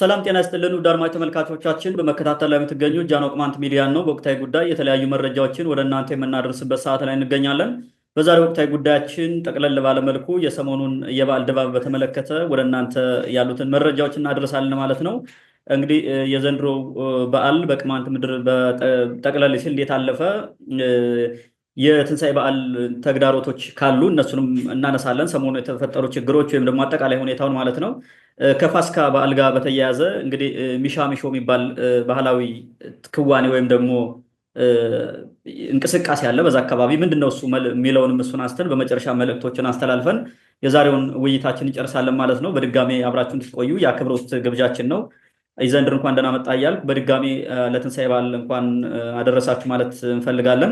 ሰላም ጤና ይስጥልን ውድ አድማጭ ተመልካቾቻችን፣ በመከታተል ላይ የምትገኙ ጃኖ ቅማንት ሚዲያን ነው። በወቅታዊ ጉዳይ የተለያዩ መረጃዎችን ወደ እናንተ የምናደርስበት ሰዓት ላይ እንገኛለን። በዛሬ ወቅታዊ ጉዳያችን ጠቅለል ባለመልኩ የሰሞኑን የበዓል ድባብ በተመለከተ ወደ እናንተ ያሉትን መረጃዎች እናደርሳለን ማለት ነው። እንግዲህ የዘንድሮ በዓል በቅማንት ምድር ጠቅለል ሲል እንዴት አለፈ፣ የትንሣኤ በዓል ተግዳሮቶች ካሉ እነሱንም እናነሳለን። ሰሞኑ የተፈጠሩ ችግሮች ወይም ደግሞ አጠቃላይ ሁኔታውን ማለት ነው። ከፋሲካ በዓል ጋር በተያያዘ እንግዲህ ሚሻ ሚሾ የሚባል ባህላዊ ክዋኔ ወይም ደግሞ እንቅስቃሴ አለ በዛ አካባቢ። ምንድን ነው እሱ የሚለውንም እሱን አንስተን በመጨረሻ መልእክቶችን አስተላልፈን የዛሬውን ውይይታችን እንጨርሳለን ማለት ነው። በድጋሜ አብራችሁ እንድትቆዩ የአክብሮት ግብዣችን ነው። ዘንድር እንኳን ደህና መጣ እያልኩ በድጋሜ ለትንሣኤ በዓል እንኳን አደረሳችሁ ማለት እንፈልጋለን።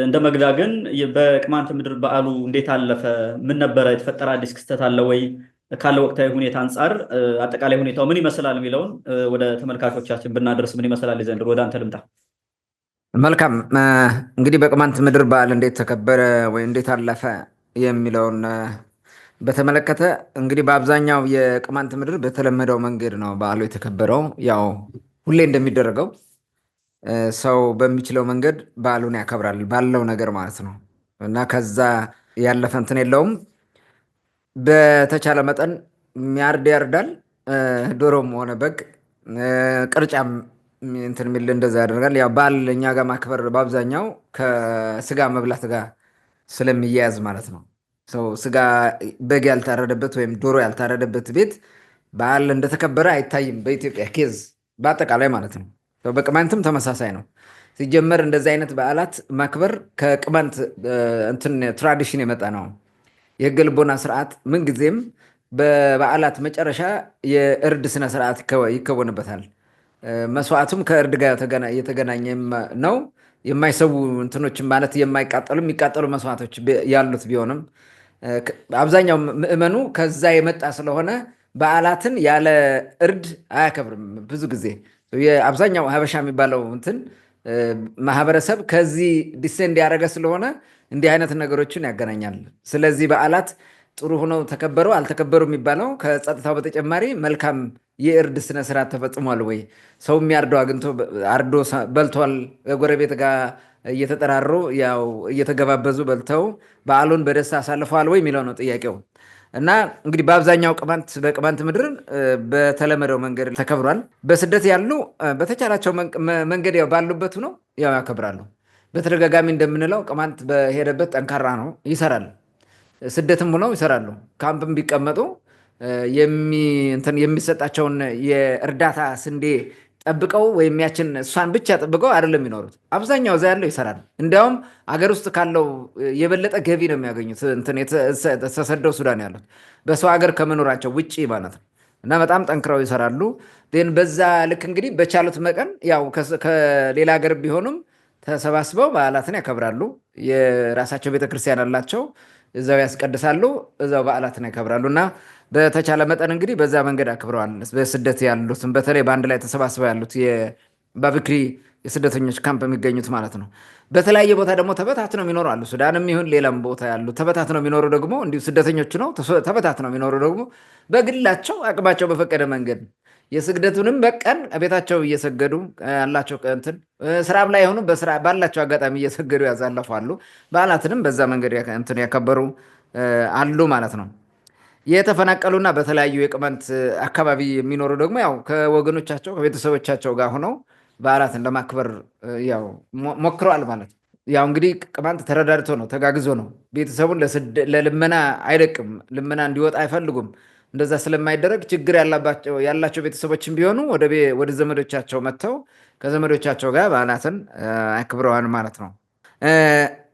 እንደ መግቢያ ግን በቅማንት ምድር በዓሉ እንዴት አለፈ? ምን ነበረ? የተፈጠረ አዲስ ክስተት አለ ወይ? ካለ ወቅታዊ ሁኔታ አንጻር አጠቃላይ ሁኔታው ምን ይመስላል የሚለውን ወደ ተመልካቾቻችን ብናደርስ ምን ይመስላል? ዘንድሮ ወደ አንተ ልምጣ። መልካም። እንግዲህ በቅማንት ምድር በዓል እንዴት ተከበረ ወይ እንዴት አለፈ የሚለውን በተመለከተ እንግዲህ በአብዛኛው የቅማንት ምድር በተለመደው መንገድ ነው በዓሉ የተከበረው። ያው ሁሌ እንደሚደረገው ሰው በሚችለው መንገድ በዓሉን ያከብራል ባለው ነገር ማለት ነው እና ከዛ ያለፈ እንትን የለውም። በተቻለ መጠን የሚያርድ ያርዳል። ዶሮም ሆነ በግ ቅርጫም እንትን የሚል እንደዛ ያደርጋል። ያው በዓል እኛ ጋር ማክበር በአብዛኛው ከስጋ መብላት ጋር ስለሚያያዝ ማለት ነው። ሰው ስጋ በግ ያልታረደበት ወይም ዶሮ ያልታረደበት ቤት በዓል እንደተከበረ አይታይም በኢትዮጵያ ኬዝ በአጠቃላይ ማለት ነው። በቅማንትም ተመሳሳይ ነው። ሲጀመር እንደዚህ አይነት በዓላት ማክበር ከቅማንት እንትን ትራዲሽን የመጣ ነው። የህገ ልቦና ስርዓት ምንጊዜም በበዓላት መጨረሻ የእርድ ስነ ስርዓት ይከወንበታል። መስዋዕቱም ከእርድ ጋር የተገናኘ ነው። የማይሰዉ እንትኖችም ማለት የማይቃጠሉ የሚቃጠሉ መስዋዕቶች ያሉት ቢሆንም አብዛኛው ምዕመኑ ከዛ የመጣ ስለሆነ በዓላትን ያለ እርድ አያከብርም። ብዙ ጊዜ አብዛኛው ሀበሻ የሚባለው እንትን ማህበረሰብ ከዚህ ዲሴንድ ያደረገ ስለሆነ እንዲህ አይነት ነገሮችን ያገናኛል። ስለዚህ በዓላት ጥሩ ሆነው ተከበሩ አልተከበሩ የሚባለው ከጸጥታው በተጨማሪ መልካም የእርድ ስነስርዓት ተፈጽሟል ወይ፣ ሰው የሚያርደው አግኝቶ አርዶ በልቷል፣ ጎረቤት ጋር እየተጠራሩ ያው እየተገባበዙ በልተው በዓሉን በደስታ አሳልፈዋል ወይ የሚለው ነው ጥያቄው። እና እንግዲህ በአብዛኛው በቅማንት ምድር በተለመደው መንገድ ተከብሯል። በስደት ያሉ በተቻላቸው መንገድ ያው ባሉበት ነው ያው ያከብራሉ። በተደጋጋሚ እንደምንለው ቅማንት በሄደበት ጠንካራ ነው፣ ይሰራል። ስደትም ሆነው ይሰራሉ። ካምፕም ቢቀመጡ የሚሰጣቸውን የእርዳታ ስንዴ ጠብቀው ወይም ያችን እሷን ብቻ ጠብቀው አይደለም የሚኖሩት። አብዛኛው እዛ ያለው ይሰራል። እንዲያውም አገር ውስጥ ካለው የበለጠ ገቢ ነው የሚያገኙት ተሰደው ሱዳን ያሉት በሰው ሀገር ከመኖራቸው ውጭ ማለት ነው። እና በጣም ጠንክረው ይሰራሉ። በዛ ልክ እንግዲህ በቻሉት መጠን ያው ከሌላ ሀገር ቢሆኑም ተሰባስበው በዓላትን ያከብራሉ። የራሳቸው ቤተክርስቲያን አላቸው፣ እዛው ያስቀድሳሉ፣ እዛው በዓላትን ያከብራሉ። እና በተቻለ መጠን እንግዲህ በዛ መንገድ አክብረዋል። በስደት ያሉትም በተለይ በአንድ ላይ ተሰባስበው ያሉት የባብክሪ የስደተኞች ካምፕ የሚገኙት ማለት ነው። በተለያየ ቦታ ደግሞ ተበታትነው የሚኖሩ አሉ። ሱዳንም ይሁን ሌላም ቦታ ያሉ ተበታትነው የሚኖሩ ደግሞ እንዲሁ ስደተኞች ነው። ተበታትነው የሚኖሩ ደግሞ በግላቸው አቅማቸው በፈቀደ መንገድ የስግደቱንም በቀን ቤታቸው እየሰገዱ ያላቸው እንትን ስራም ላይ የሆኑ ባላቸው አጋጣሚ እየሰገዱ ያሳለፋሉ። በዓላትንም በዛ መንገድ እንትን ያከበሩ አሉ ማለት ነው። የተፈናቀሉና በተለያዩ የቅማንት አካባቢ የሚኖሩ ደግሞ ያው ከወገኖቻቸው ከቤተሰቦቻቸው ጋር ሆነው በዓላትን ለማክበር ያው ሞክረዋል ማለት ነው። ያው እንግዲህ ቅማንት ተረዳድቶ ነው ተጋግዞ ነው። ቤተሰቡን ለልመና አይለቅም፣ ልመና እንዲወጣ አይፈልጉም። እንደዛ ስለማይደረግ ችግር ያላቸው ቤተሰቦችም ቢሆኑ ወደ ዘመዶቻቸው መጥተው ከዘመዶቻቸው ጋር በዓላትን አክብረዋል ማለት ነው።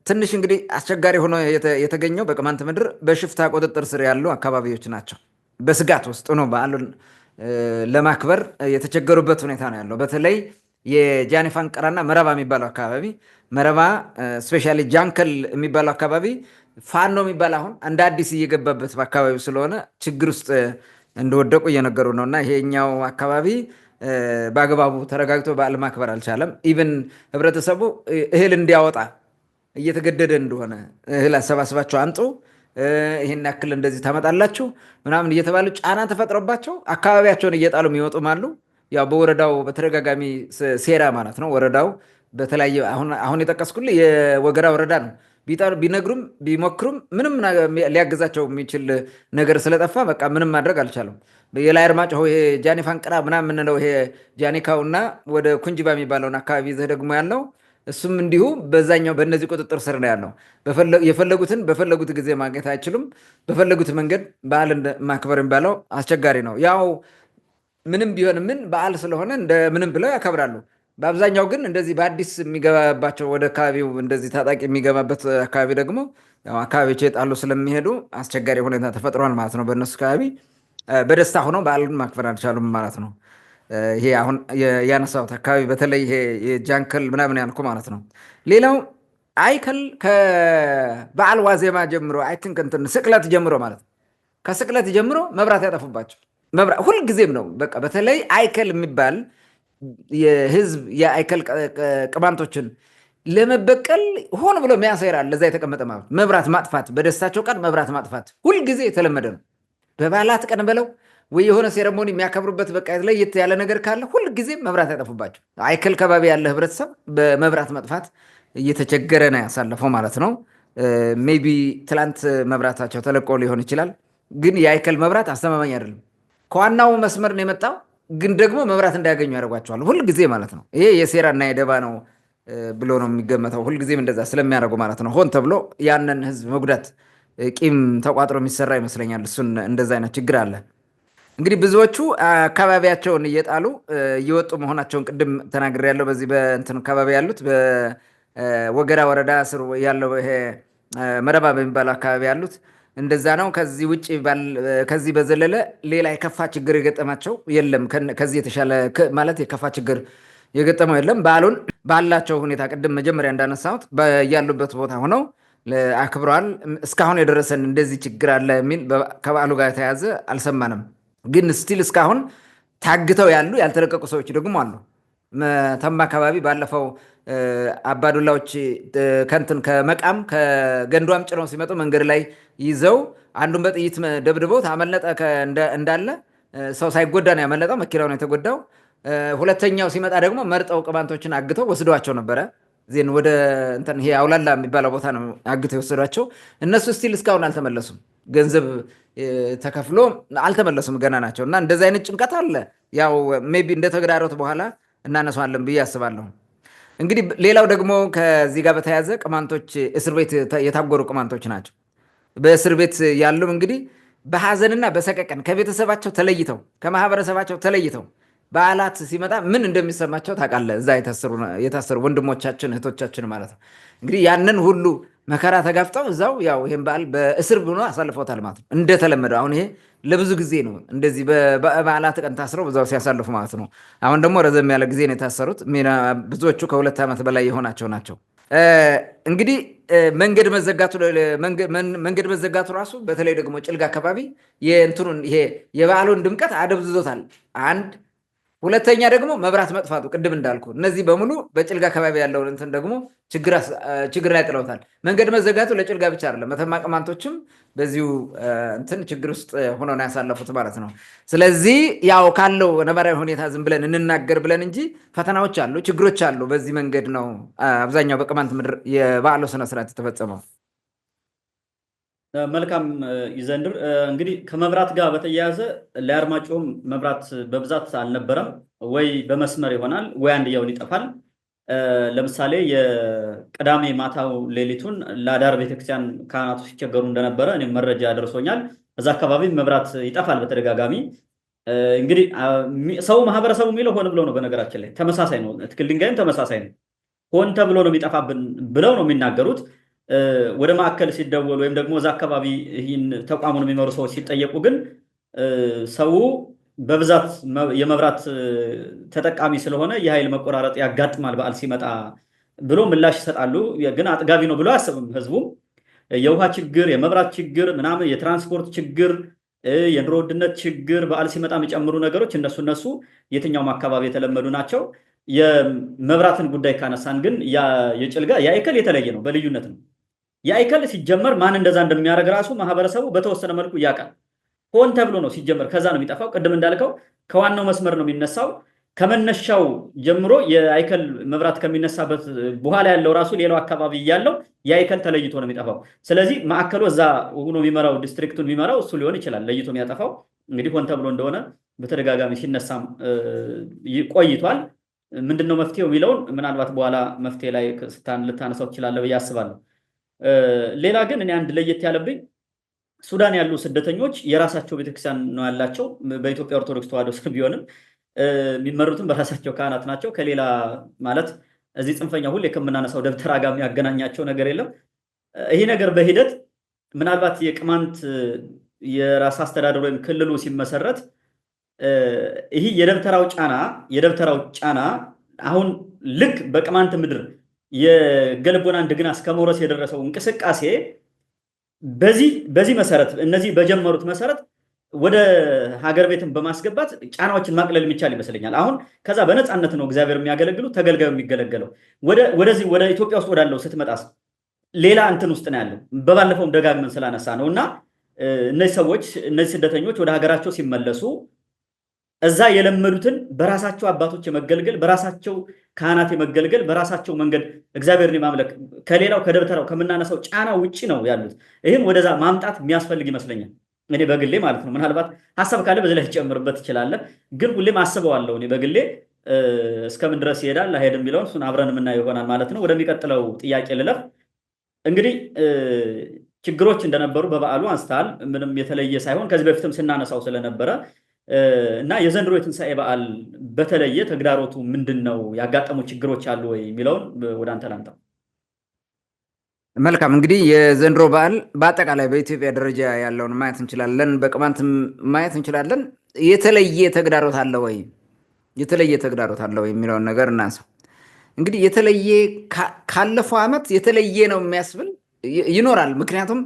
ትንሽ እንግዲህ አስቸጋሪ ሆኖ የተገኘው በቅማንት ምድር በሽፍታ ቁጥጥር ስር ያሉ አካባቢዎች ናቸው። በስጋት ውስጥ ነው በዓሉን ለማክበር የተቸገሩበት ሁኔታ ነው ያለው። በተለይ የጃኔፋን ቀራና መረባ የሚባለው አካባቢ፣ መረባ ስፔሻሊ ጃንከል የሚባለው አካባቢ ፋኖ የሚባል አሁን እንደ አዲስ እየገባበት በአካባቢው ስለሆነ ችግር ውስጥ እንደወደቁ እየነገሩ ነው። እና ይሄኛው አካባቢ በአግባቡ ተረጋግቶ በዓል ማክበር አልቻለም። ኢቨን ህብረተሰቡ እህል እንዲያወጣ እየተገደደ እንደሆነ እህል አሰባስባቸው አንጡ ይሄን ያክል እንደዚህ ታመጣላችሁ ምናምን እየተባሉ ጫና ተፈጥሮባቸው አካባቢያቸውን እየጣሉ የሚወጡም አሉ። ያው በወረዳው በተደጋጋሚ ሴራ ማለት ነው። ወረዳው በተለያየ አሁን የጠቀስኩልህ የወገራ ወረዳ ነው። ቢነግሩም ቢሞክሩም ምንም ሊያግዛቸው የሚችል ነገር ስለጠፋ በቃ ምንም ማድረግ አልቻለም። የላይ አርማጭሆ ይሄ ጃኒ ፋንቅራ ምናምን የምንለው ይሄ ጃኒካውና ወደ ኩንጅባ የሚባለውን አካባቢ ይዘህ ደግሞ ያለው እሱም እንዲሁ በዛኛው በእነዚህ ቁጥጥር ስር ነው ያለው። የፈለጉትን በፈለጉት ጊዜ ማግኘት አይችሉም። በፈለጉት መንገድ በዓል ማክበር የሚባለው አስቸጋሪ ነው። ያው ምንም ቢሆን ምን በዓል ስለሆነ እንደ ምንም ብለው ያከብራሉ። በአብዛኛው ግን እንደዚህ በአዲስ የሚገባባቸው ወደ አካባቢው እንደዚህ ታጣቂ የሚገባበት አካባቢ ደግሞ አካባቢዎች የጣሉ ስለሚሄዱ አስቸጋሪ ሁኔታ ተፈጥሯል ማለት ነው። በእነሱ አካባቢ በደስታ ሆነው በዓልን ማክበር አልቻሉም ማለት ነው። ይሄ አሁን ያነሳሁት አካባቢ በተለይ ይሄ የጃንከል ምናምን ያልኩ ማለት ነው። ሌላው አይከል ከበዓል ዋዜማ ጀምሮ አይ ቲንክ እንትን ስቅለት ጀምሮ ማለት ነው። ከስቅለት ጀምሮ መብራት ያጠፉባቸው ሁልጊዜም ነው። በቃ በተለይ አይከል የሚባል የህዝብ የአይከል ቅማንቶችን ለመበቀል ሆን ብሎ የሚያሰራል። ለዛ የተቀመጠ ማለት መብራት ማጥፋት፣ በደስታቸው ቀን መብራት ማጥፋት ሁልጊዜ የተለመደ ነው። በበዓላት ቀን በለው ወይ የሆነ ሴረሞኒ የሚያከብሩበት በቃ ለየት ያለ ነገር ካለ ሁልጊዜም መብራት ያጠፉባቸው። አይከል ከባቢ ያለ ህብረተሰብ በመብራት መጥፋት እየተቸገረ ነው ያሳለፈው ማለት ነው። ሜይ ቢ ትላንት መብራታቸው ተለቆ ሊሆን ይችላል። ግን የአይከል መብራት አስተማማኝ አይደለም። ከዋናው መስመር ነው የመጣው፣ ግን ደግሞ መብራት እንዳያገኙ ያደርጓቸዋል ሁልጊዜ ማለት ነው። ይሄ የሴራና የደባ ነው ብሎ ነው የሚገመተው። ሁልጊዜም እንደዛ ስለሚያደርጉ ማለት ነው። ሆን ተብሎ ያንን ህዝብ መጉዳት ቂም ተቋጥሮ የሚሰራ ይመስለኛል። እሱን እንደዛ አይነት ችግር አለ። እንግዲህ ብዙዎቹ አካባቢያቸውን እየጣሉ እየወጡ መሆናቸውን ቅድም ተናግሬያለሁ። በዚህ በእንትን አካባቢ ያሉት በወገራ ወረዳ ስር ያለው ይሄ መረባ በሚባለው አካባቢ ያሉት እንደዛ ነው። ከዚህ ውጭ ከዚህ በዘለለ ሌላ የከፋ ችግር የገጠማቸው የለም። ከዚህ የተሻለ ማለት የከፋ ችግር የገጠመው የለም። በዓሉን ባላቸው ሁኔታ ቅድም መጀመሪያ እንዳነሳሁት ያሉበት ቦታ ሆነው አክብረዋል። እስካሁን የደረሰን እንደዚህ ችግር አለ የሚል ከበዓሉ ጋር የተያዘ አልሰማንም። ግን ስቲል እስካሁን ታግተው ያሉ ያልተለቀቁ ሰዎች ደግሞ አሉ። ተማ አካባቢ ባለፈው አባዱላዎች ከንትን ከመቃም ከገንዷም ጭነው ሲመጡ መንገድ ላይ ይዘው አንዱን በጥይት ደብድበው አመለጠ። እንዳለ ሰው ሳይጎዳ ነው ያመለጠው፣ መኪናው ነው የተጎዳው። ሁለተኛው ሲመጣ ደግሞ መርጠው ቅማንቶችን አግተው ወስደዋቸው ነበረ። ዜን ወደ እንትን ይሄ አውላላ የሚባለው ቦታ ነው አግተው የወሰዷቸው። እነሱ ስቲል እስካሁን አልተመለሱም። ገንዘብ ተከፍሎ አልተመለሱም፣ ገና ናቸው። እና እንደዚህ አይነት ጭንቀት አለ። ያው ሜይ ቢ እንደ ተግዳሮት በኋላ እናነሷለን ብዬ አስባለሁ። እንግዲህ ሌላው ደግሞ ከዚህ ጋር በተያያዘ ቅማንቶች እስር ቤት የታጎሩ ቅማንቶች ናቸው። በእስር ቤት ያሉም እንግዲህ በሀዘንና በሰቀቀን ከቤተሰባቸው ተለይተው ከማህበረሰባቸው ተለይተው በዓላት ሲመጣ ምን እንደሚሰማቸው ታውቃለህ። እዛ የታሰሩ ወንድሞቻችን እህቶቻችን ማለት ነው። እንግዲህ ያንን ሁሉ መከራ ተጋፍጠው እዛው ያው ይሄን በዓል በእስር ብሎ አሳልፈውታል ማለት ነው። እንደተለመደው አሁን ይሄ ለብዙ ጊዜ ነው እንደዚህ በበዓላት ቀን ታስረው በዛው ሲያሳልፉ ማለት ነው። አሁን ደግሞ ረዘም ያለ ጊዜ ነው የታሰሩት። ብዙዎቹ ከ2 ዓመት በላይ የሆናቸው ናቸው። እንግዲህ መንገድ መዘጋቱ ራሱ በተለይ ደግሞ ጭልጋ አካባቢ የእንትኑን ይሄ የበዓሉን ድምቀት አደብዝዞታል። አንድ ሁለተኛ ደግሞ መብራት መጥፋቱ ቅድም እንዳልኩ እነዚህ በሙሉ በጭልጋ አካባቢ ያለውን እንትን ደግሞ ችግር ላይ ጥለውታል። መንገድ መዘጋቱ ለጭልጋ ብቻ አይደለም፣ መተማ ቅማንቶችም በዚሁ እንትን ችግር ውስጥ ሆነው ነው ያሳለፉት ማለት ነው። ስለዚህ ያው ካለው ነባራዊ ሁኔታ ዝም ብለን እንናገር ብለን እንጂ ፈተናዎች አሉ፣ ችግሮች አሉ። በዚህ መንገድ ነው አብዛኛው በቅማንት ምድር የበዓሉ ስነስርዓት የተፈጸመው። መልካም ይዘንድር እንግዲህ ከመብራት ጋር በተያያዘ ለአርማጭሆም መብራት በብዛት አልነበረም። ወይ በመስመር ይሆናል ወይ አንድያውን ይጠፋል። ለምሳሌ የቅዳሜ ማታው ሌሊቱን ለአዳር ቤተክርስቲያን ካህናቱ ሲቸገሩ እንደነበረ እኔም መረጃ ደርሶኛል። እዛ አካባቢ መብራት ይጠፋል በተደጋጋሚ። እንግዲህ ሰው ማህበረሰቡ የሚለው ሆን ብሎ ነው። በነገራችን ላይ ተመሳሳይ ነው። ትክል ድንጋይም ተመሳሳይ ነው። ሆን ተብሎ ነው የሚጠፋብን ብለው ነው የሚናገሩት። ወደ ማዕከል ሲደወል ወይም ደግሞ እዛ አካባቢ ይህን ተቋሙን የሚመሩ ሰዎች ሲጠየቁ ግን ሰው በብዛት የመብራት ተጠቃሚ ስለሆነ የኃይል መቆራረጥ ያጋጥማል በዓል ሲመጣ ብሎ ምላሽ ይሰጣሉ። ግን አጥጋቢ ነው ብሎ አያስብም ህዝቡም። የውሃ ችግር፣ የመብራት ችግር ምናምን፣ የትራንስፖርት ችግር፣ የኑሮ ውድነት ችግር፣ በዓል ሲመጣ የሚጨምሩ ነገሮች እነሱ የትኛውም አካባቢ የተለመዱ ናቸው። የመብራትን ጉዳይ ካነሳን ግን የጭልጋ የአይከል የተለየ ነው፣ በልዩነት ነው። የአይከል ሲጀመር ማን እንደዛ እንደሚያደርግ ራሱ ማህበረሰቡ በተወሰነ መልኩ ያውቃል። ሆን ተብሎ ነው ሲጀመር፣ ከዛ ነው የሚጠፋው። ቅድም እንዳልከው ከዋናው መስመር ነው የሚነሳው። ከመነሻው ጀምሮ የአይከል መብራት ከሚነሳበት በኋላ ያለው ራሱ ሌላው አካባቢ እያለው የአይከል ተለይቶ ነው የሚጠፋው። ስለዚህ ማዕከሉ እዛ ሆኖ የሚመራው ዲስትሪክቱን የሚመራው እሱ ሊሆን ይችላል ለይቶ የሚያጠፋው። እንግዲህ ሆን ተብሎ እንደሆነ በተደጋጋሚ ሲነሳም ቆይቷል። ምንድነው መፍትሄው የሚለውን ምናልባት በኋላ መፍትሄ ላይ ልታነሳው ትችላለህ ብዬ አስባለሁ። ሌላ ግን እኔ አንድ ለየት ያለብኝ ሱዳን ያሉ ስደተኞች የራሳቸው ቤተክርስቲያን ነው ያላቸው። በኢትዮጵያ ኦርቶዶክስ ተዋሕዶ ስር ቢሆንም የሚመሩትም በራሳቸው ካህናት ናቸው። ከሌላ ማለት እዚህ ጽንፈኛ ሁሌ ከምናነሳው ደብተራ ጋር የሚያገናኛቸው ነገር የለም። ይሄ ነገር በሂደት ምናልባት የቅማንት የራስ አስተዳደር ወይም ክልሉ ሲመሰረት ይህ የደብተራው ጫና አሁን ልክ በቅማንት ምድር የገልቦና እንደገና እስከ መውረስ የደረሰው እንቅስቃሴ በዚህ መሰረት እነዚህ በጀመሩት መሰረት ወደ ሀገር ቤትን በማስገባት ጫናዎችን ማቅለል የሚቻል ይመስለኛል። አሁን ከዛ በነፃነት ነው እግዚአብሔር የሚያገለግሉት፣ ተገልጋዩ የሚገለገለው። ወደዚህ ወደ ኢትዮጵያ ውስጥ ወዳለው ስትመጣስ ሌላ እንትን ውስጥ ነው ያለው። በባለፈውም ደጋግመን ስላነሳ ነው እና እነዚህ ስደተኞች ወደ ሀገራቸው ሲመለሱ እዛ የለመዱትን በራሳቸው አባቶች የመገልገል በራሳቸው ካህናት የመገልገል በራሳቸው መንገድ እግዚአብሔርን የማምለክ ከሌላው ከደብተራው ከምናነሳው ጫና ውጭ ነው ያሉት። ይህም ወደዛ ማምጣት የሚያስፈልግ ይመስለኛል እኔ በግሌ ማለት ነው። ምናልባት ሀሳብ ካለ በዚህ ላይ ትጨምርበት ትችላለህ። ግን ሁሌም አስበዋለሁ እኔ በግሌ እስከምን ድረስ ይሄዳል አይሄድም የሚለውን እሱን አብረን የምናየው ይሆናል ማለት ነው። ወደሚቀጥለው ጥያቄ ልለፍ። እንግዲህ ችግሮች እንደነበሩ በበዓሉ አንስታል። ምንም የተለየ ሳይሆን ከዚህ በፊትም ስናነሳው ስለነበረ እና የዘንድሮ የትንሣኤ በዓል በተለየ ተግዳሮቱ ምንድን ነው? ያጋጠሙ ችግሮች አሉ ወይ የሚለውን ወደ አንተ ላምጣው። መልካም። እንግዲህ የዘንድሮ በዓል በአጠቃላይ በኢትዮጵያ ደረጃ ያለውን ማየት እንችላለን፣ በቅማንት ማየት እንችላለን። የተለየ ተግዳሮት አለ ወይ የሚለውን ነገር እናንሳው። እንግዲህ የተለየ ካለፈው ዓመት የተለየ ነው የሚያስብል ይኖራል። ምክንያቱም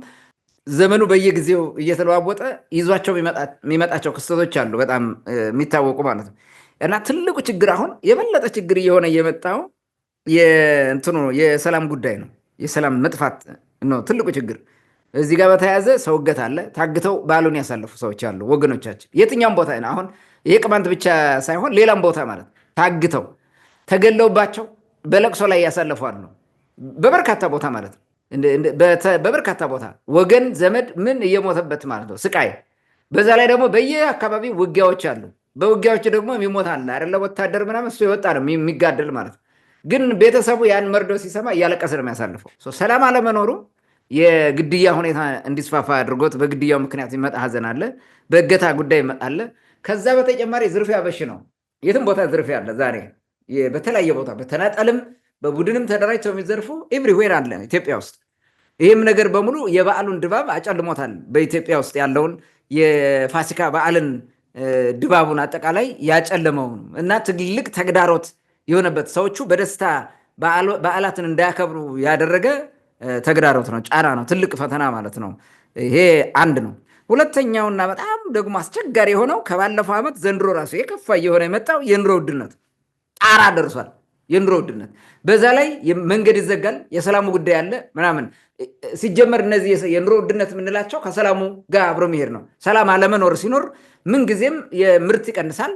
ዘመኑ በየጊዜው እየተለዋወጠ ይዟቸው የሚመጣቸው ክስተቶች አሉ፣ በጣም የሚታወቁ ማለት ነው። እና ትልቁ ችግር አሁን የበለጠ ችግር እየሆነ እየመጣው የሰላም ጉዳይ ነው። የሰላም መጥፋት ነው ትልቁ ችግር። እዚህ ጋር በተያያዘ ሰው እገት አለ። ታግተው በዓሉን ያሳለፉ ሰዎች አሉ፣ ወገኖቻችን የትኛውም ቦታ ነው። አሁን ይሄ ቅማንት ብቻ ሳይሆን ሌላም ቦታ ማለት ታግተው ተገለውባቸው በለቅሶ ላይ ያሳለፉ አሉ፣ በበርካታ ቦታ ማለት ነው። በበርካታ ቦታ ወገን ዘመድ ምን እየሞተበት ማለት ነው፣ ስቃይ። በዛ ላይ ደግሞ በየአካባቢ ውጊያዎች አሉ። በውጊያዎች ደግሞ የሚሞት አለ አይደለ፣ ወታደር ምናምን እሱ የወጣ ነው የሚጋደል ማለት ነው። ግን ቤተሰቡ ያን መርዶ ሲሰማ እያለቀሰ ነው የሚያሳልፈው። ሰላም አለመኖሩ የግድያ ሁኔታ እንዲስፋፋ አድርጎት፣ በግድያው ምክንያት የሚመጣ ሀዘን አለ፣ በእገታ ጉዳይ አለ። ከዛ በተጨማሪ ዝርፊያ በሽ ነው። የትም ቦታ ዝርፊያ አለ ዛሬ በተለያየ ቦታ፣ በተናጠልም በቡድንም ተደራጅተው የሚዘርፉ ኤቭሪዌር አለ ኢትዮጵያ ውስጥ። ይህም ነገር በሙሉ የበዓሉን ድባብ አጨልሞታል። በኢትዮጵያ ውስጥ ያለውን የፋሲካ በዓልን ድባቡን አጠቃላይ ያጨለመው እና ትልቅ ተግዳሮት የሆነበት ሰዎቹ በደስታ በዓላትን እንዳያከብሩ ያደረገ ተግዳሮት ነው፣ ጫና ነው፣ ትልቅ ፈተና ማለት ነው። ይሄ አንድ ነው። ሁለተኛውና በጣም ደግሞ አስቸጋሪ የሆነው ከባለፈው ዓመት ዘንድሮ ራሱ የከፋ እየሆነ የመጣው የኑሮ ውድነት ጣራ ደርሷል። የኑሮ ውድነት በዛ ላይ መንገድ ይዘጋል፣ የሰላሙ ጉዳይ አለ ምናምን። ሲጀመር እነዚህ የኑሮ ውድነት የምንላቸው ከሰላሙ ጋር አብሮ መሄድ ነው። ሰላም አለመኖር ሲኖር ምንጊዜም የምርት ይቀንሳል።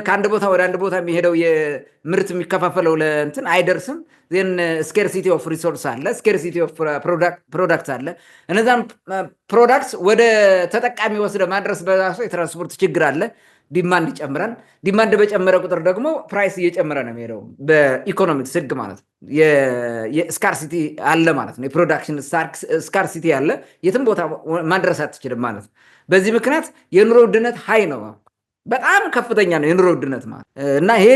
ከአንድ ቦታ ወደ አንድ ቦታ የሚሄደው የምርት የሚከፋፈለው ለእንትን አይደርስም። ዜን ስኬርሲቲ ኦፍ ሪሶርስ አለ፣ ስኬርሲቲ ኦፍ ፕሮዳክት አለ። እነዛም ፕሮዳክትስ ወደ ተጠቃሚ ወስደ ማድረስ በራሱ የትራንስፖርት ችግር አለ። ዲማንድ ይጨምራል። ዲማንድ በጨመረ ቁጥር ደግሞ ፕራይስ እየጨመረ ነው የሚሄደው። በኢኮኖሚክስ ህግ ማለት ነው የስካርሲቲ አለ ማለት ነው። የፕሮዳክሽን ስካርሲቲ አለ፣ የትም ቦታ ማድረስ አትችልም ማለት ነው። በዚህ ምክንያት የኑሮ ውድነት ሀይ ነው፣ በጣም ከፍተኛ ነው የኑሮ ውድነት ማለት እና ይሄ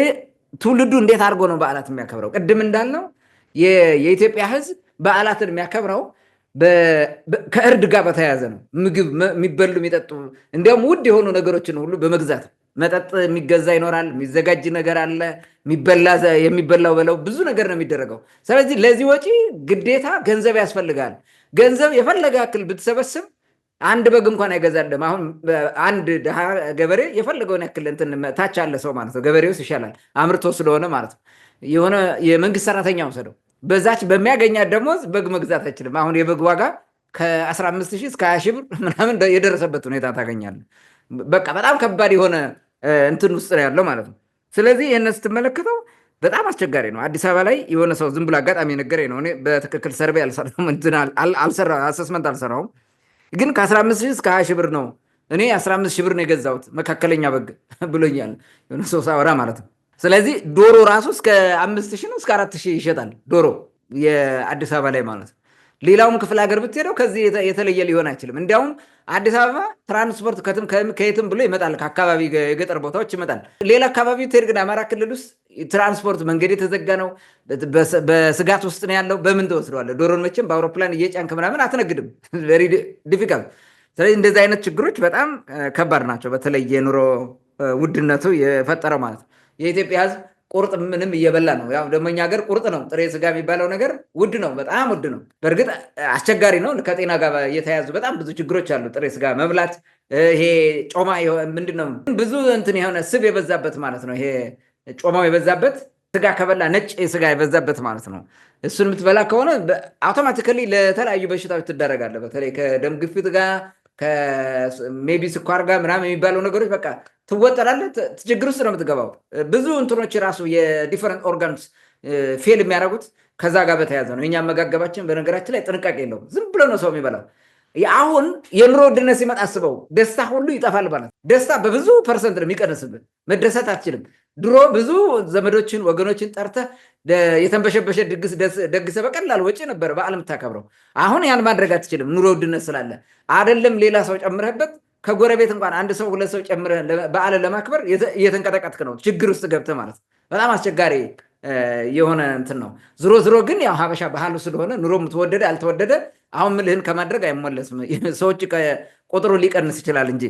ትውልዱ እንዴት አድርጎ ነው በዓላት የሚያከብረው? ቅድም እንዳልነው የኢትዮጵያ ህዝብ በዓላትን የሚያከብረው ከእርድ ጋር በተያያዘ ነው። ምግብ የሚበሉ የሚጠጡ፣ እንዲያውም ውድ የሆኑ ነገሮችን ሁሉ በመግዛት መጠጥ የሚገዛ ይኖራል። የሚዘጋጅ ነገር አለ፣ የሚበላው በለው ብዙ ነገር ነው የሚደረገው። ስለዚህ ለዚህ ወጪ ግዴታ ገንዘብ ያስፈልጋል። ገንዘብ የፈለገ ያክል ብትሰበስብ አንድ በግ እንኳን አይገዛልም። አሁን አንድ ድሃ ገበሬ የፈለገውን ያክል እንትን ታች አለ ሰው ማለት ነው። ገበሬውስ ይሻላል አምርቶ ስለሆነ ማለት ነው። የሆነ የመንግስት ሰራተኛ ወሰደው በዛች በሚያገኛት ደሞዝ በግ መግዛት አይችልም። አሁን የበግ ዋጋ ከ15 ሺህ እስከ 20 ሺህ ብር ምናምን የደረሰበት ሁኔታ ታገኛለህ። በቃ በጣም ከባድ የሆነ እንትን ውስጥ ነው ያለው ማለት ነው። ስለዚህ ይህንን ስትመለከተው በጣም አስቸጋሪ ነው። አዲስ አበባ ላይ የሆነ ሰው ዝም ብሎ አጋጣሚ ነገረኝ ነው። እኔ በትክክል ሰርቬይ አሰስመንት አልሰራውም፣ ግን ከ15 ሺህ እስከ 20 ሺህ ብር ነው። እኔ 15 ሺህ ብር ነው የገዛሁት መካከለኛ በግ ብሎኛል የሆነ ሰው ሳወራ ማለት ነው። ስለዚህ ዶሮ ራሱ እስከ 5 ሺህ ነው እስከ 4 ሺህ ይሸጣል ዶሮ የአዲስ አበባ ላይ ማለት ነው። ሌላውም ክፍለ ሀገር ብትሄደው ከዚህ የተለየ ሊሆን አይችልም። እንዲያውም አዲስ አበባ ትራንስፖርት ከየትም ብሎ ይመጣል፣ ከአካባቢ የገጠር ቦታዎች ይመጣል። ሌላ አካባቢ ትሄድ ግን አማራ ክልል ውስጥ ትራንስፖርት መንገድ የተዘጋ ነው፣ በስጋት ውስጥ ነው ያለው። በምን ትወስደዋለህ? ዶሮን መቼም በአውሮፕላን እየጫንክ ምናምን አትነግድም። ዲፊካልት። ስለዚህ እንደዚህ አይነት ችግሮች በጣም ከባድ ናቸው። በተለይ የኑሮ ውድነቱ የፈጠረው ማለት ነው። የኢትዮጵያ ሕዝብ ቁርጥ ምንም እየበላ ነው። ያው ደግሞ እኛ ሀገር ቁርጥ ነው፣ ጥሬ ስጋ የሚባለው ነገር ውድ ነው፣ በጣም ውድ ነው። በእርግጥ አስቸጋሪ ነው። ከጤና ጋር የተያዙ በጣም ብዙ ችግሮች አሉ። ጥሬ ስጋ መብላት፣ ይሄ ጮማ ምንድነው ብዙ እንትን የሆነ ስብ የበዛበት ማለት ነው። ይሄ ጮማው የበዛበት ስጋ ከበላ ነጭ ስጋ የበዛበት ማለት ነው። እሱን የምትበላ ከሆነ አውቶማቲካሊ ለተለያዩ በሽታዎች ትዳረጋለህ። በተለይ ከደም ግፊት ጋር ከሜቢ ስኳር ጋር ምናምን የሚባለው ነገሮች በቃ ትወጠራለህ። ችግር ውስጥ ነው የምትገባው። ብዙ እንትኖች ራሱ የዲፈረንት ኦርጋንስ ፌል የሚያደርጉት ከዛ ጋር በተያያዘ ነው። የኛ አመጋገባችን በነገራችን ላይ ጥንቃቄ የለውም። ዝም ብሎ ነው ሰው የሚበላው። አሁን የኑሮ ውድነት ሲመጣ አስበው፣ ደስታ ሁሉ ይጠፋል ማለት። ደስታ በብዙ ፐርሰንት ነው የሚቀንስብን። መደሰት አትችልም። ድሮ ብዙ ዘመዶችን ወገኖችን ጠርተህ የተንበሸበሸ ድግስ ደግሰህ በቀላል ወጪ ነበር በዓል የምታከብረው። አሁን ያን ማድረግ አትችልም፣ ኑሮ ውድነት ስላለ። አይደለም ሌላ ሰው ጨምረህበት ከጎረቤት እንኳን አንድ ሰው ሁለት ሰው ጨምረህ በዓልን ለማክበር እየተንቀጠቀጥክ ነው፣ ችግር ውስጥ ገብተህ ማለት። በጣም አስቸጋሪ የሆነ እንትን ነው። ዝሮ ዝሮ ግን ያው ሀበሻ ባህሉ ስለሆነ ኑሮ ተወደደ አልተወደደ አሁን ምልህን ከማድረግ አይሞለስም። ሰዎች ቁጥሩ ሊቀንስ ይችላል እንጂ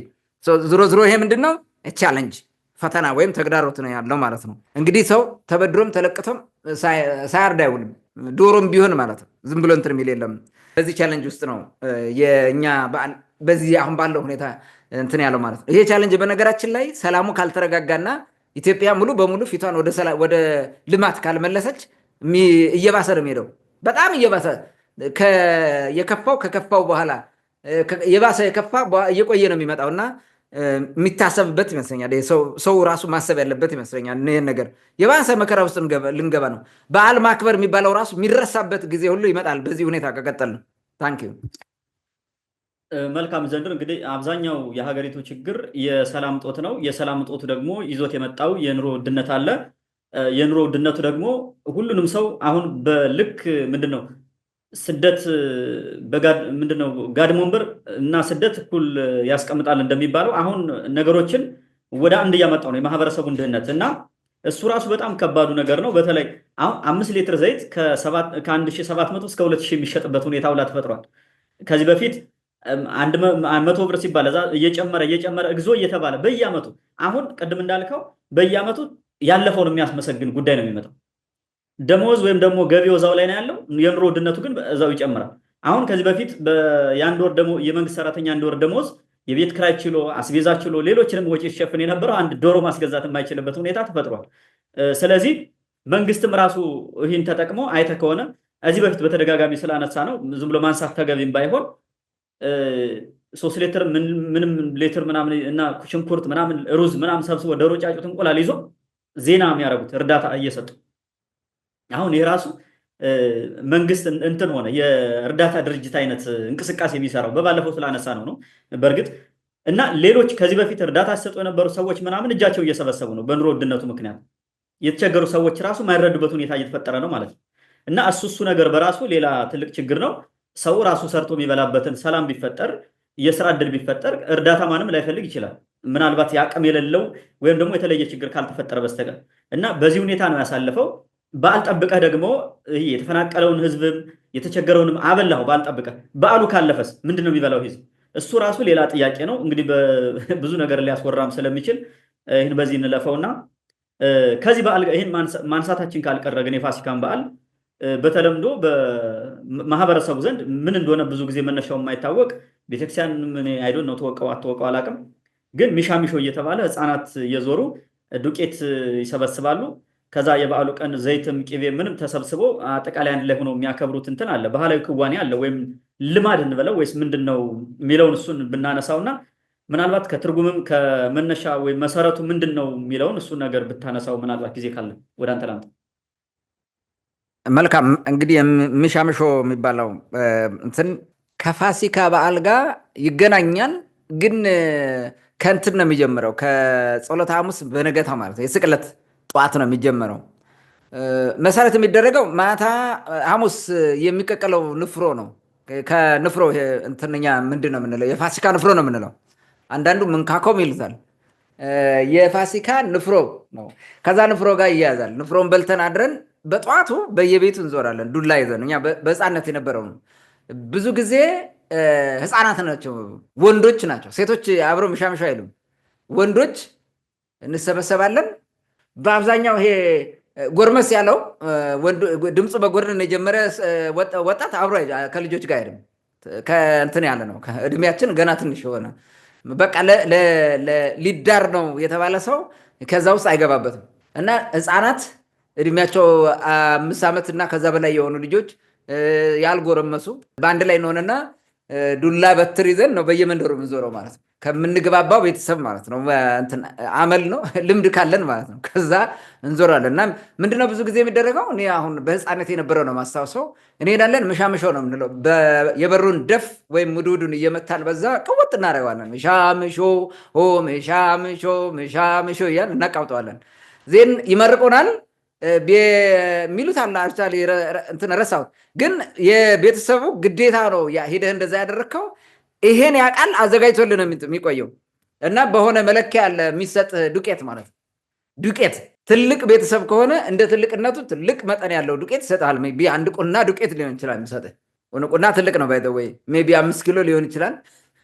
ዝሮ ዝሮ ይሄ ምንድን ነው? ቻለንጅ ፈተና ወይም ተግዳሮት ነው ያለው ማለት ነው። እንግዲህ ሰው ተበድሮም ተለቅቶም ሳያርድ አይውልም፣ ዶሮም ቢሆን ማለት ነው። ዝም ብሎ እንትን የሚል የለም። በዚህ ቻለንጅ ውስጥ ነው የእኛ በዓል በዚህ አሁን ባለው ሁኔታ እንትን ያለው ማለት ነው። ይሄ ቻለንጅ በነገራችን ላይ ሰላሙ ካልተረጋጋና ኢትዮጵያ ሙሉ በሙሉ ፊቷን ወደ ልማት ካልመለሰች እየባሰ ነው የሚሄደው። በጣም እየባሰ ከከፋው በኋላ የባሰ የከፋ እየቆየ ነው የሚመጣው እና የሚታሰብበት ይመስለኛል። ሰው ራሱ ማሰብ ያለበት ይመስለኛል። ይህን ነገር የባሰ መከራ ውስጥ ልንገባ ነው። በዓል ማክበር የሚባለው ራሱ የሚረሳበት ጊዜ ሁሉ ይመጣል በዚህ ሁኔታ ከቀጠል ነው። ታንኪዩ። መልካም። ዘንድሮ እንግዲህ አብዛኛው የሀገሪቱ ችግር የሰላም እጦት ነው። የሰላም እጦቱ ደግሞ ይዞት የመጣው የኑሮ ውድነት አለ። የኑሮ ውድነቱ ደግሞ ሁሉንም ሰው አሁን በልክ ምንድነው ስደት ምንድነው ጋድሞ ወንበር እና ስደት እኩል ያስቀምጣል እንደሚባለው አሁን ነገሮችን ወደ አንድ እያመጣው ነው የማህበረሰቡን ድህነት እና እሱ ራሱ በጣም ከባዱ ነገር ነው። በተለይ አሁን 5 ሊትር ዘይት ከ1700 እስከ 2000 የሚሸጥበት ሁኔታ ሁላ ተፈጥሯል። ከዚህ በፊት 100 ብር ሲባል እየጨመረ እግዚኦ እየተባለ በየአመቱ አሁን ቅድም እንዳልከው በየአመቱ ያለፈውን የሚያስመሰግን ጉዳይ ነው የሚመጣው። ደሞዝ ወይም ደግሞ ገቢው እዛው ላይ ነው ያለው። የኑሮ ውድነቱ ግን እዛው ይጨምራል። አሁን ከዚህ በፊት የአንድ ወር ደግሞ የመንግስት ሰራተኛ አንድ ወር ደሞዝ የቤት ክራይ ችሎ አስቤዛ ችሎ ሌሎችንም ወጪ ሲሸፍን የነበረው አንድ ዶሮ ማስገዛት የማይችልበት ሁኔታ ተፈጥሯል። ስለዚህ መንግስትም ራሱ ይህን ተጠቅሞ አይተ ከሆነ እዚህ በፊት በተደጋጋሚ ስላነሳ ነው ዝም ብሎ ማንሳት ተገቢም ባይሆን 3 ሊትር ምንም ሊትር ምናምን እና ሽንኩርት ምናምን ሩዝ ምናምን ሰብስቦ ዶሮ ጫጩት እንቁላል ይዞ ዜና የሚያደርጉት እርዳታ እየሰጡ አሁን የራሱ መንግስት እንትን ሆነ የእርዳታ ድርጅት አይነት እንቅስቃሴ የሚሰራው በባለፈው ስላነሳ ነው። በእርግጥ እና ሌሎች ከዚህ በፊት እርዳታ ሲሰጡ የነበሩ ሰዎች ምናምን እጃቸው እየሰበሰቡ ነው። በኑሮ ውድነቱ ምክንያት የተቸገሩ ሰዎች ራሱ የማይረዱበት ሁኔታ እየተፈጠረ ነው ማለት ነው። እና እሱ ነገር በራሱ ሌላ ትልቅ ችግር ነው። ሰው ራሱ ሰርቶ የሚበላበትን ሰላም ቢፈጠር የስራ እድል ቢፈጠር እርዳታ ማንም ላይፈልግ ይችላል። ምናልባት የአቅም የሌለው ወይም ደግሞ የተለየ ችግር ካልተፈጠረ በስተቀር እና በዚህ ሁኔታ ነው ያሳለፈው። በዓል ጠብቀህ ደግሞ የተፈናቀለውን ህዝብም የተቸገረውንም አበላሁ። በዓል ጠብቀህ በዓሉ ካለፈስ ምንድነው የሚበላው ህዝብ? እሱ ራሱ ሌላ ጥያቄ ነው። እንግዲህ ብዙ ነገር ሊያስወራም ስለሚችል ይህን በዚህ እንለፈውና ከዚህ በዓል ይህን ማንሳታችን ካልቀረ ግን የፋሲካን በዓል በተለምዶ በማህበረሰቡ ዘንድ ምን እንደሆነ ብዙ ጊዜ መነሻው የማይታወቅ ቤተክርስቲያን ምን አይዶን ነው ተወቀው አላውቅም፣ ግን ሚሻሚሾ እየተባለ ህፃናት እየዞሩ ዱቄት ይሰበስባሉ። ከዛ የበዓሉ ቀን ዘይትም ቅቤ ምንም ተሰብስቦ አጠቃላይ አንድ ላይ ሆኖ የሚያከብሩት እንትን አለ፣ ባህላዊ ክዋኔ አለ፣ ወይም ልማድ እንበለው ወይስ ምንድን ነው የሚለውን እሱን ብናነሳውና ምናልባት ከትርጉምም ከመነሻ ወይም መሰረቱ ምንድን ነው የሚለውን እሱን ነገር ብታነሳው ምናልባት ጊዜ ካለ ወደ አንተ ላምጣ። መልካም እንግዲህ ሚሻምሾ የሚባለው እንትን ከፋሲካ በዓል ጋር ይገናኛል፣ ግን ከእንትን ነው የሚጀምረው፣ ከጸሎተ ሐሙስ በነገታ ማለት ነው። የስቅለት ጠዋት ነው የሚጀምረው። መሰረት የሚደረገው ማታ ሐሙስ የሚቀቀለው ንፍሮ ነው። ከንፍሮ እንትንኛ ምንድን ነው የምንለው? የፋሲካ ንፍሮ ነው የምንለው። አንዳንዱ ምንካኮም ይሉታል። የፋሲካ ንፍሮ ነው። ከዛ ንፍሮ ጋር ይያያዛል። ንፍሮን በልተን አድረን በጠዋቱ በየቤቱ እንዞራለን ዱላ ይዘን። እኛ በሕፃነት የነበረው ነው። ብዙ ጊዜ ሕፃናት ናቸው፣ ወንዶች ናቸው። ሴቶች አብረው ምሻምሻ አይሉም። ወንዶች እንሰበሰባለን። በአብዛኛው ይሄ ጎርመስ ያለው ድምፁ በጎድን የጀመረ ወጣት አብሮ ከልጆች ጋር አይደለም። ከእንትን ያለ ነው፣ እድሜያችን ገና ትንሽ የሆነ በቃ ሊዳር ነው የተባለ ሰው ከዛ ውስጥ አይገባበትም። እና ህፃናት እድሜያቸው 5 ዓመት እና ከዛ በላይ የሆኑ ልጆች ያልጎረመሱ በአንድ ላይ እንሆንና ዱላ በትር ይዘን ነው በየመንደሩ የምንዞረው ማለት ነው። ከምንግባባው ቤተሰብ ማለት ነው። አመል ነው፣ ልምድ ካለን ማለት ነው። ከዛ እንዞራለን እና ምንድነው ብዙ ጊዜ የሚደረገው፣ እኔ አሁን በህፃነት የነበረው ነው ማስታውሰው። እንሄዳለን፣ ምሻምሾው ነው የምንለው። የበሩን ደፍ ወይም ሙድውዱን እየመታን በዛ ቅውጥ እናደርገዋለን። ምሻምሾ ሆ ምሻምሾ ምሻምሾ እያልን እናቃውጠዋለን። ዜን ይመርቁናል። የሚሉት አለ አክቹዋሊ እንትን ረሳሁት፣ ግን የቤተሰቡ ግዴታ ነው ሄደህ እንደዛ ያደረግከው ይሄን ያውቃል አዘጋጅቶልን የሚቆየው እና በሆነ መለኪያ ያለ የሚሰጥ ዱቄት ማለት ነው። ዱቄት ትልቅ ቤተሰብ ከሆነ እንደ ትልቅነቱ ትልቅ መጠን ያለው ዱቄት ይሰጣል። ሜይ ቢ 1 ቁና ዱቄት ሊሆን ይችላል የሚሰጥህ። ቁና ትልቅ ነው ባይ ዘ ወይ፣ ሜይ ቢ 5 ኪሎ ሊሆን ይችላል፣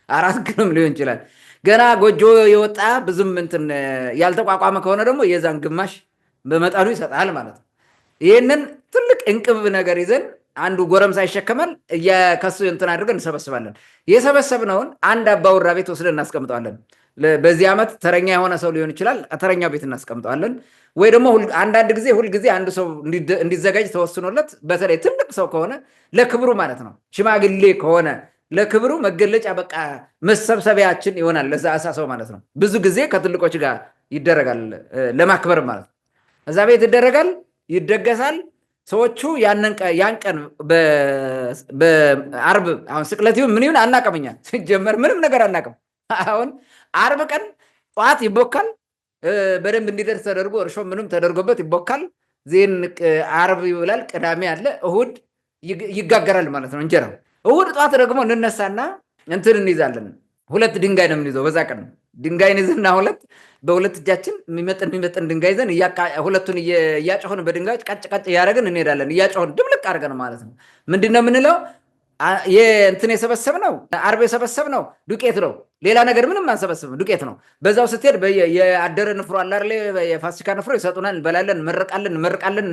4 ኪሎም ሊሆን ይችላል። ገና ጎጆ የወጣ ብዙም እንትን ያልተቋቋመ ከሆነ ደግሞ የዛን ግማሽ በመጠኑ ይሰጣል ማለት ነው። ይህንን ትልቅ እንቅብ ነገር ይዘን አንዱ ጎረምሳ ይሸከማል፣ ከሱ እንትን አድርገን እንሰበስባለን። የሰበሰብነውን አንድ አባውራ ቤት ወስደን እናስቀምጠዋለን። በዚህ ዓመት ተረኛ የሆነ ሰው ሊሆን ይችላል፣ ተረኛው ቤት እናስቀምጠዋለን። ወይ ደግሞ አንዳንድ ጊዜ ሁልጊዜ አንዱ ሰው እንዲዘጋጅ ተወስኖለት፣ በተለይ ትልቅ ሰው ከሆነ ለክብሩ ማለት ነው። ሽማግሌ ከሆነ ለክብሩ መገለጫ በቃ መሰብሰቢያችን ይሆናል ለዛ ሰው ማለት ነው። ብዙ ጊዜ ከትልቆች ጋር ይደረጋል ለማክበር ማለት ነው። እዛ ቤት ይደረጋል፣ ይደገሳል። ሰዎቹ ያን ቀን በአርብ አሁን ስቅለት ይሁን ምን ይሁን አናውቅም። እኛ ሲጀመር ምንም ነገር አናውቅም። አሁን አርብ ቀን ጠዋት ይቦካል፣ በደንብ እንዲደርስ ተደርጎ እርሾ ምንም ተደርጎበት ይቦካል። ዜን አርብ ይውላል፣ ቅዳሜ አለ፣ እሁድ ይጋገራል ማለት ነው እንጀራው። እሁድ ጠዋት ደግሞ እንነሳና እንትን እንይዛለን። 2 ድንጋይ ነው የምንይዘው በዛ ቀን። ድንጋይ እንይዝና በሁለት እጃችን የሚመጥን ድንጋይ ይዘን ሁለቱን እያጮህን በድንጋዮች ቀጭ እያደረግን እንሄዳለን። እያጮህን ድብልቅ አድርገን ማለት ነው። ምንድን ነው የምንለው? እንትን የሰበሰብነው አርብ የሰበሰብነው ዱቄት ነው። ሌላ ነገር ምንም አንሰበስብም፣ ዱቄት ነው። በዛው ስትሄድ የአደረ ንፍሮ አለ አይደል? የፋሲካ ንፍሮ ይሰጡናል፣ እንበላለን፣ እንመርቃለን።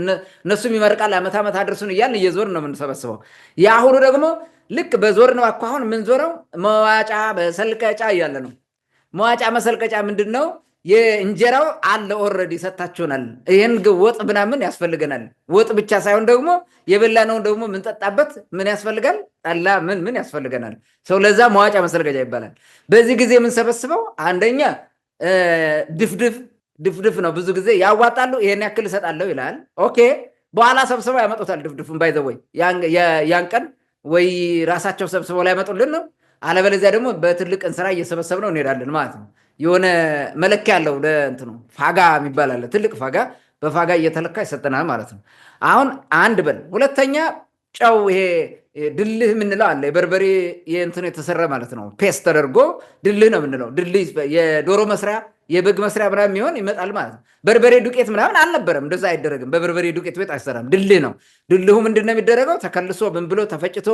እነሱም ይመርቃል። ዓመት ዓመት አድርሱን እያልን እየዞርን ነው የምንሰበስበው። የአሁኑ ደግሞ ልክ በዞር ነው አኳሁን የምንዞረው መዋጫ በሰልቀጫ እያለ ነው። መዋጫ መሰልቀጫ ምንድን ነው? የእንጀራው አለ ኦልሬዲ ሰጥታችሁናል። ይህን ወጥ ምናምን ያስፈልገናል። ወጥ ብቻ ሳይሆን ደግሞ የበላነውን ደግሞ ምንጠጣበት ምን ያስፈልጋል? ጠላ ምን ያስፈልገናል? ሰው ለዛ መዋጫ መሰልቀጫ ይባላል። በዚህ ጊዜ የምንሰበስበው አንደኛ ድፍድፍ ነው። ብዙ ጊዜ ያዋጣሉ። ይሄን ያክል እሰጣለሁ ይላል። ኦኬ፣ በኋላ ሰብስበው ያመጡታል። ድፍድፉን ባይዘወይ ያን ቀን ወይ ራሳቸው ሰብስበው ላይ ያመጡልን ነው። አለበለዚያ ደግሞ በትልቅ እንስራ እየሰበሰብነው እንሄዳለን ማለት ነው። የሆነ መለኪያ ያለው ለእንትኑ ፋጋ የሚባል አለ። ትልቅ ፋጋ፣ በፋጋ እየተለካ ይሰጠናል ማለት ነው። አሁን አንድ በል። ሁለተኛ ጨው፣ ይሄ ድልህ የምንለው አለ። የበርበሬ የእንትኑ የተሰራ ማለት ነው። ፔስት ተደርጎ ድልህ ነው የምንለው። ድልህ የዶሮ መስሪያ የበግ መስሪያ ምናምን የሚሆን ይመጣል ማለት ነው። በርበሬ ዱቄት ምናምን አልነበረም፣ እንደዛ አይደረግም። በበርበሬ ዱቄት ቤት አይሰራም። ድልህ ነው። ድልሁ ምንድን ነው የሚደረገው? ተከልሶ ምን ብሎ ተፈጭቶ